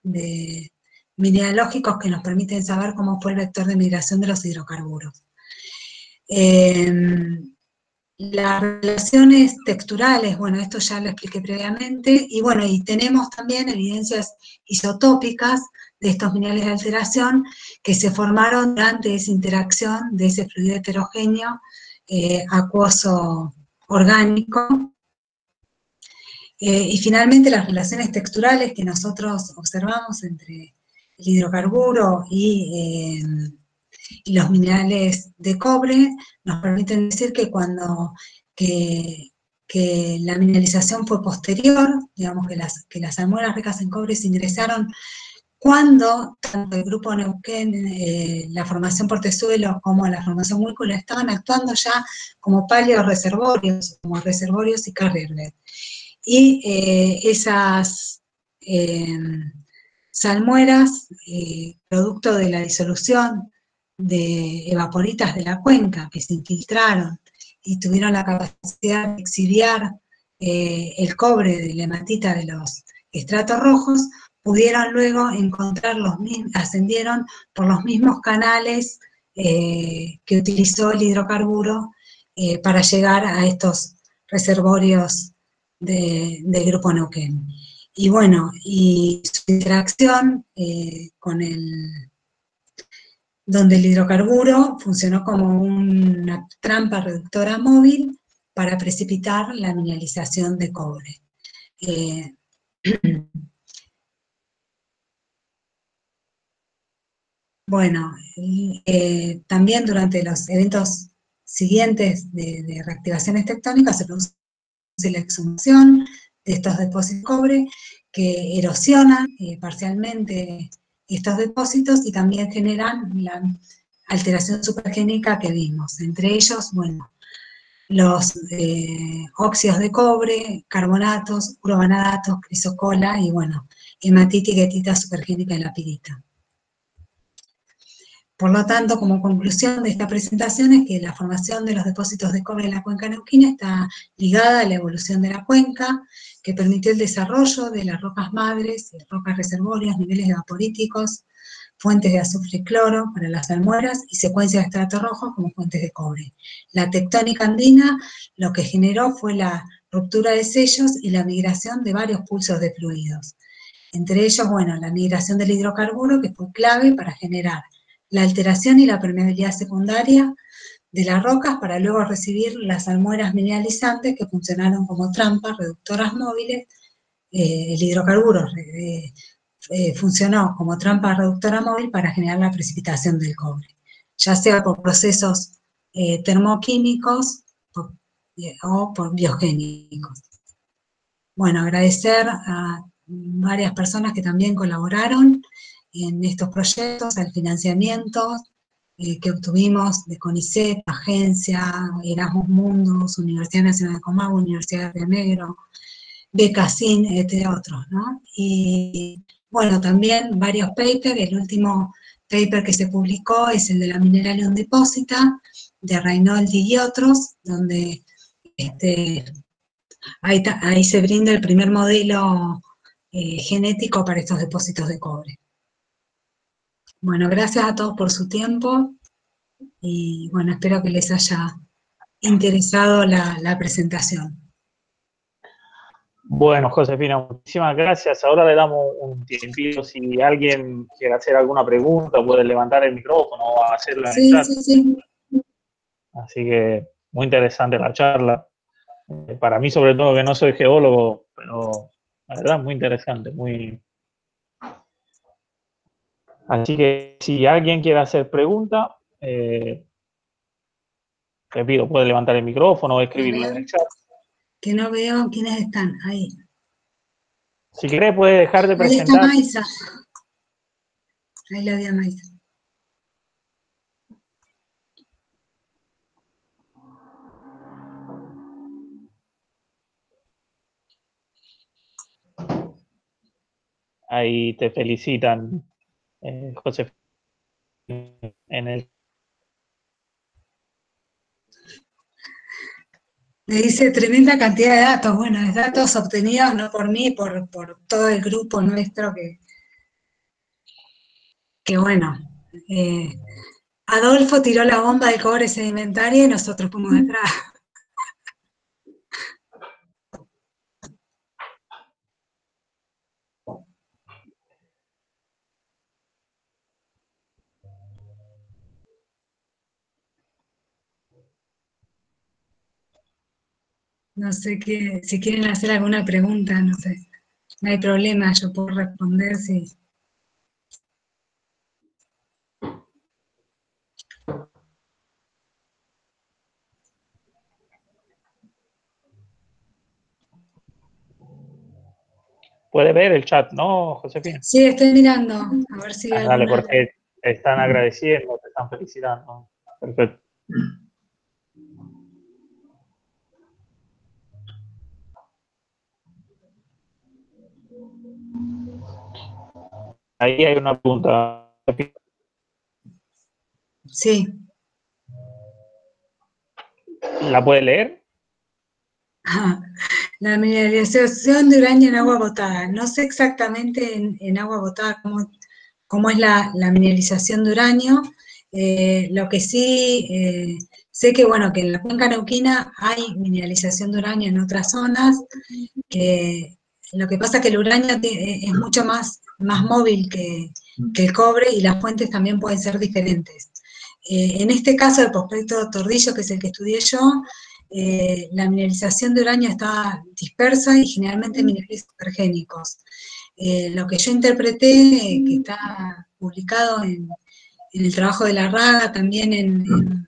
mineralógicos que nos permiten saber cómo fue el vector de migración de los hidrocarburos. Las relaciones texturales, bueno, esto ya lo expliqué previamente, y bueno, y tenemos también evidencias isotópicas de estos minerales de alteración que se formaron durante esa interacción de ese fluido heterogéneo acuoso orgánico. Y finalmente las relaciones texturales que nosotros observamos entre el hidrocarburo y los minerales de cobre nos permiten decir que que la mineralización fue posterior, digamos que las salmueras ricas en cobre se ingresaron cuando tanto el grupo Neuquén, la formación Portezuelo, como la formación Huícula estaban actuando ya como paleorreservorios, como reservorios y carrier bed. Y esas salmueras, producto de la disolución de evaporitas de la cuenca que se infiltraron y tuvieron la capacidad de exiliar el cobre de la hematita de los estratos rojos, pudieron luego encontrar ascendieron por los mismos canales que utilizó el hidrocarburo para llegar a estos reservorios del grupo Neuquén. Y bueno, y su interacción donde el hidrocarburo funcionó como una trampa reductora móvil para precipitar la mineralización de cobre. Bueno, también durante los eventos siguientes de reactivaciones tectónicas se produce la exhumación de estos depósitos de cobre que erosionan parcialmente estos depósitos y también generan la alteración supergénica que vimos. Entre ellos, bueno, los óxidos de cobre, carbonatos, urovanadatos, crisocola y bueno, hematita y guetita supergénica en la pirita. Por lo tanto, como conclusión de esta presentación es que la formación de los depósitos de cobre en la cuenca neuquina está ligada a la evolución de la cuenca, que permitió el desarrollo de las rocas madres, rocas reservorias, niveles evaporíticos, fuentes de azufre y cloro para las salmueras y secuencias de estratos rojos como fuentes de cobre. La tectónica andina lo que generó fue la ruptura de sellos y la migración de varios pulsos de fluidos. Entre ellos, bueno, la migración del hidrocarburo, que fue clave para generar la alteración y la permeabilidad secundaria de las rocas para luego recibir las salmueras mineralizantes que funcionaron como trampas reductoras móviles. El hidrocarburo funcionó como trampa reductora móvil para generar la precipitación del cobre, ya sea por procesos termoquímicos o por biogénicos. Bueno, agradecer a varias personas que también colaboraron en estos proyectos, al financiamiento que obtuvimos de CONICET, Agencia, Erasmus Mundus, Universidad Nacional de Comahue, Universidad de Río Negro, Becasín, entre otros, ¿no? Y bueno, también varios papers, el último paper que se publicó es el de la Mineralium Deposita, de Reinoldi y otros, donde ahí se brinda el primer modelo genético para estos depósitos de cobre. Bueno, gracias a todos por su tiempo y bueno, espero que les haya interesado la presentación. Bueno, Josefina, muchísimas gracias. Ahora le damos un tiempito. Si alguien quiere hacer alguna pregunta, puede levantar el micrófono o hacerla en el chat. Sí. Así que muy interesante la charla. Para mí, sobre todo, que no soy geólogo, pero la verdad, muy interesante, muy... Así que si alguien quiere hacer pregunta, repito, puede levantar el micrófono o escribirlo en el chat. Que no veo quiénes están ahí. Si quiere, puede dejar de presentar. Ahí está Maisa. Ahí la vi a Maisa. Ahí te felicitan, José. En el... Me dice tremenda cantidad de datos. Bueno, es datos obtenidos no por mí, por todo el grupo nuestro que bueno. Adolfo tiró la bomba del cobre sedimentario y nosotros fuimos detrás. No sé si quieren hacer alguna pregunta, no sé. No hay problema, yo puedo responder si... Puede ver el chat, ¿no, Josefina? Sí, estoy mirando, a ver si hay Dale, alguna... porque te están agradeciendo, te están felicitando. Perfecto. Ahí hay una pregunta. Sí. ¿La puede leer? La mineralización de uranio en agua botada. No sé exactamente en agua botada cómo es la mineralización de uranio. Lo que sí sé que, bueno, que en la cuenca neuquina hay mineralización de uranio en otras zonas, que lo que pasa es que el uranio es mucho más móvil que el cobre y las fuentes también pueden ser diferentes. En este caso, el prospecto Tordillo, que es el que estudié yo, la mineralización de uranio está dispersa y generalmente minerales supergénicos. Lo que yo interpreté, que está publicado en el trabajo de la Raga, también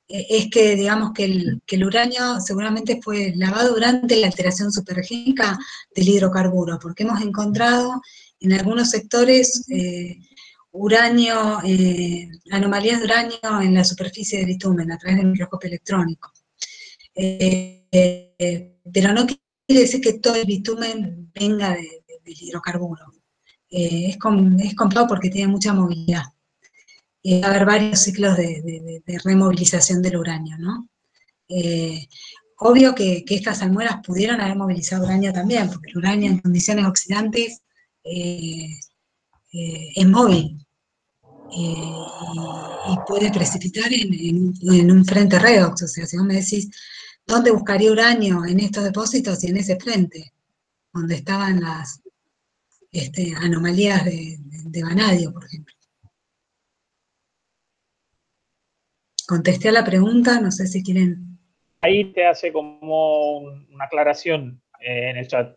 es que, digamos, que el uranio seguramente fue lavado durante la alteración supergénica del hidrocarburo, porque hemos encontrado en algunos sectores uranio, anomalías de uranio en la superficie del bitumen a través del microscopio electrónico. Pero no quiere decir que todo el bitumen venga del hidrocarburo. Es complicado porque tiene mucha movilidad. va a haber varios ciclos de removilización del uranio, ¿no? Obvio que estas salmueras pudieron haber movilizado uranio también, porque el uranio en condiciones oxidantes es móvil y puede precipitar en un frente redox. O sea, si vos me decís, ¿dónde buscaría uranio en estos depósitos y en ese frente? Donde estaban las anomalías de vanadio, por ejemplo. Contesté a la pregunta, no sé si quieren... Ahí te hace como una aclaración en el chat.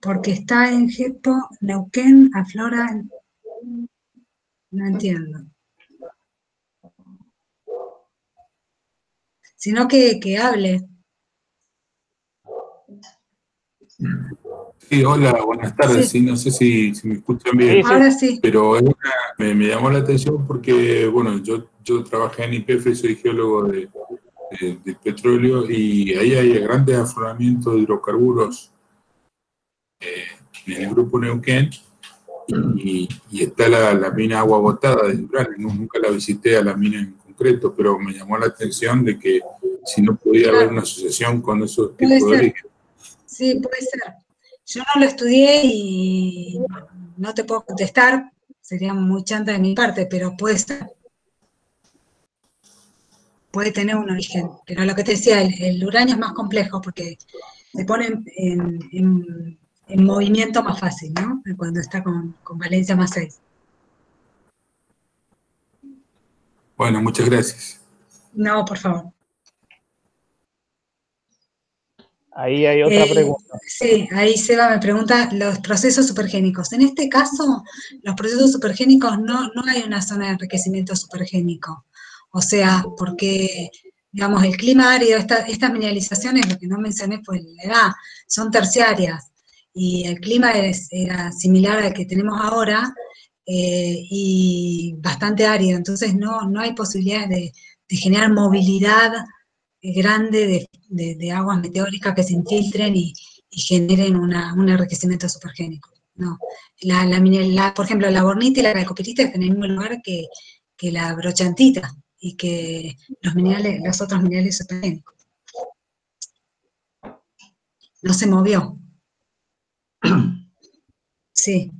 Porque está en Jepo, Neuquén, aflora... No entiendo. Sino que hable. Sí, hola, buenas tardes. Sí. Sí, no sé si me escuchan bien. Sí. Ahora sí. Pero me llamó la atención porque, bueno, yo trabajé en YPF, soy geólogo de petróleo, y ahí hay grandes afloramientos de hidrocarburos en el grupo Neuquén, y está la mina Agua Botada de uranio. Nunca la visité a la mina en concreto, pero me llamó la atención de que si no podía haber una asociación con esos tipos de origen. Sí, puede ser. Yo no lo estudié y no te puedo contestar, sería muy chanta de mi parte, pero puede ser. Puede tener un origen. Pero lo que te decía, el uranio es más complejo porque se pone en movimiento más fácil, ¿no? Cuando está con valencia más 6. Bueno, muchas gracias. No, por favor. Ahí hay otra pregunta. Sí, ahí Seba me pregunta los procesos supergénicos. En este caso, los procesos supergénicos no hay una zona de enriquecimiento supergénico. O sea, porque, digamos, el clima árido, estas mineralizaciones, lo que no mencioné fue la edad, son terciarias. Y el clima era similar al que tenemos ahora y bastante árido. Entonces no hay posibilidades de generar movilidad grande de aguas meteóricas que se infiltren y generen un enriquecimiento supergénico. No. Por ejemplo, la bornita y la calcopirita están en el mismo lugar que la brochantita y que los otros minerales supergénicos. No se movió. Sí.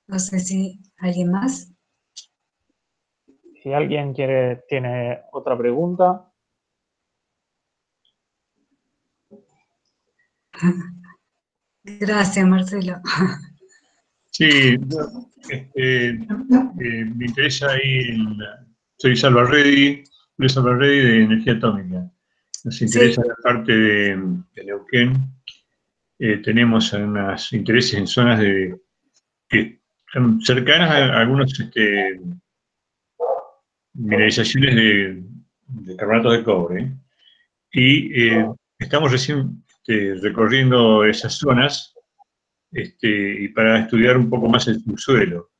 No sé si alguien más. Si alguien tiene otra pregunta. Gracias, Marcelo. Sí, me interesa ahí, soy Luis Salvarredi de Energía Atómica. Nos interesa la parte de Neuquén. Tenemos unos intereses en zonas que están cercanas a algunas mineralizaciones de carbonatos de cobre. Y estamos recién recorriendo esas zonas y para estudiar un poco más el subsuelo.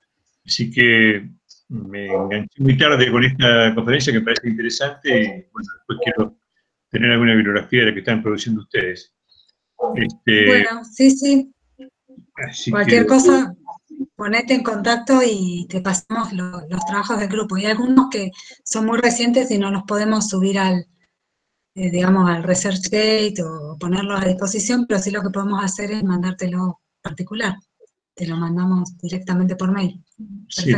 Así que me enganché muy tarde con esta conferencia que me parece interesante, y bueno, después quiero tener alguna bibliografía de la que están produciendo ustedes. Bueno, sí. Cualquier cosa, ponete en contacto y te pasamos los trabajos del grupo. Hay algunos que son muy recientes y no los podemos subir al ResearchGate o ponerlos a disposición, pero sí lo que podemos hacer es mandártelo particular. Te lo mandamos directamente por mail. Sí,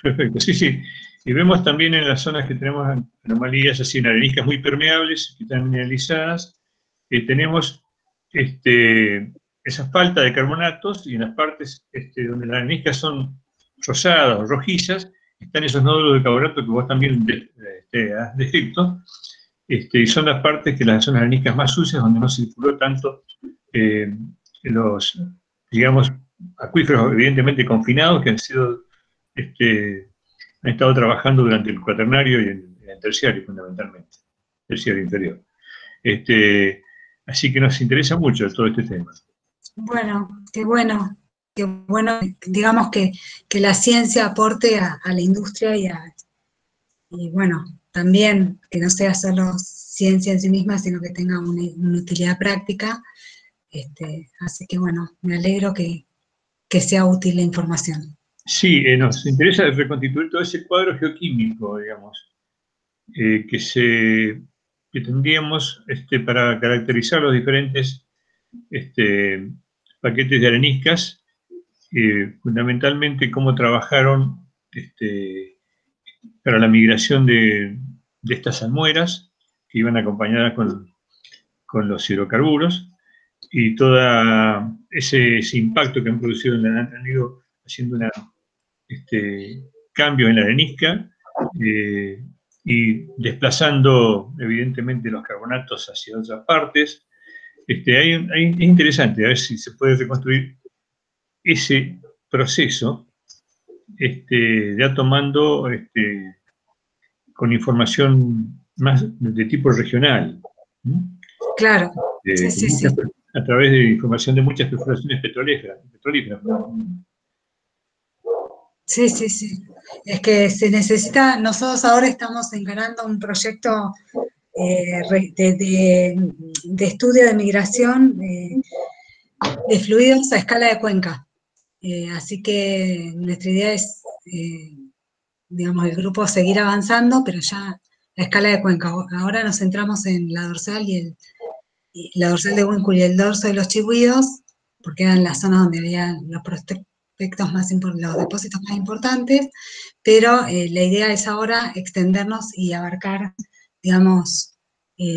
perfecto. Sí. Y vemos también en las zonas que tenemos anomalías, así en areniscas muy permeables, que están mineralizadas, tenemos esa falta de carbonatos, y en las partes donde las areniscas son rosadas o rojizas, están esos nódulos de carbonato que vos también has descrito, y son las partes que las zonas areniscas más sucias, donde no circuló tanto los, digamos, acuíferos evidentemente confinados, que han estado trabajando durante el cuaternario y en el terciario fundamentalmente, terciario inferior. Así que nos interesa mucho todo este tema. Bueno, qué bueno, digamos que la ciencia aporte a la industria y bueno, también que no sea solo ciencia en sí misma, sino que tenga una utilidad práctica. Así que bueno, me alegro que sea útil la información. Sí, nos interesa reconstituir todo ese cuadro geoquímico, digamos, que tendríamos para caracterizar los diferentes paquetes de areniscas, fundamentalmente cómo trabajaron para la migración de estas salmueras, que iban acompañadas con los hidrocarburos, y todo ese impacto que han producido, han ido haciendo cambios en la arenisca, y desplazando evidentemente los carbonatos hacia otras partes. Es interesante a ver si se puede reconstruir ese proceso, ya tomando con información más de tipo regional. Claro, sí. A través de información de muchas perforaciones petrolíferas. Sí. Es que se necesita, nosotros ahora estamos encarando un proyecto de estudio de migración de fluidos a escala de cuenca. Así que nuestra idea es, digamos, el grupo seguir avanzando, pero ya a escala de cuenca. Ahora nos centramos en la dorsal la dorsal de Huínculo y el dorso de los Chigüidos, porque eran las zonas donde había los prospectos los depósitos más importantes, pero la idea es ahora extendernos y abarcar, digamos,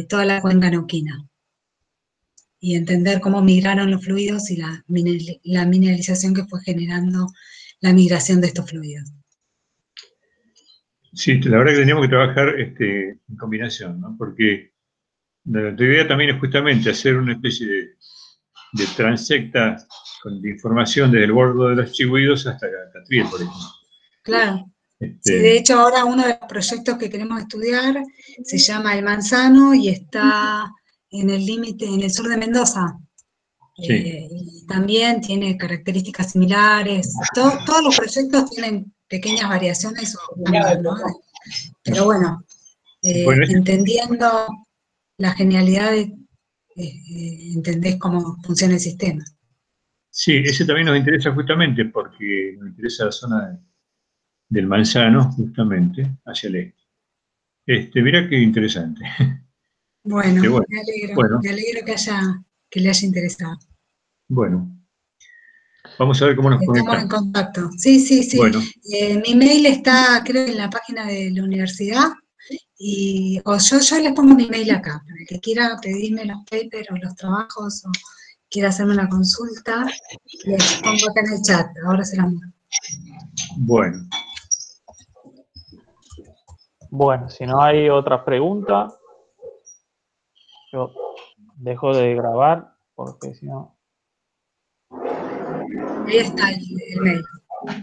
toda la cuenca neuquina y entender cómo migraron los fluidos y la mineralización que fue generando la migración de estos fluidos. Sí, la verdad que teníamos que trabajar en combinación, ¿no? Porque la idea también es justamente hacer una especie de transecta de información desde el bordo de los Chigüidos hasta Catriel, por ejemplo. Claro. Sí, de hecho ahora uno de los proyectos que queremos estudiar se llama El Manzano y está en el límite, en el sur de Mendoza. Sí. Y también tiene características similares. Todos los proyectos tienen pequeñas variaciones, ¿no? Pero bueno, entendiendo la genialidad, entendés cómo funciona el sistema. Sí, ese también nos interesa justamente porque nos interesa la zona del Manzano, justamente, hacia el este. Mirá qué interesante. Bueno, me alegro que le haya interesado. Bueno, vamos a ver cómo nos conectamos. Estamos en contacto. Sí. Bueno. Mi mail está, creo, en la página de la universidad. O yo les pongo mi mail acá. Para el que quiera pedirme los papers o los trabajos o quiera hacerme una consulta, les pongo acá en el chat. Ahora se los mando. Bueno. Bueno, si no hay otra pregunta, yo dejo de grabar porque si no... Ahí está el mail.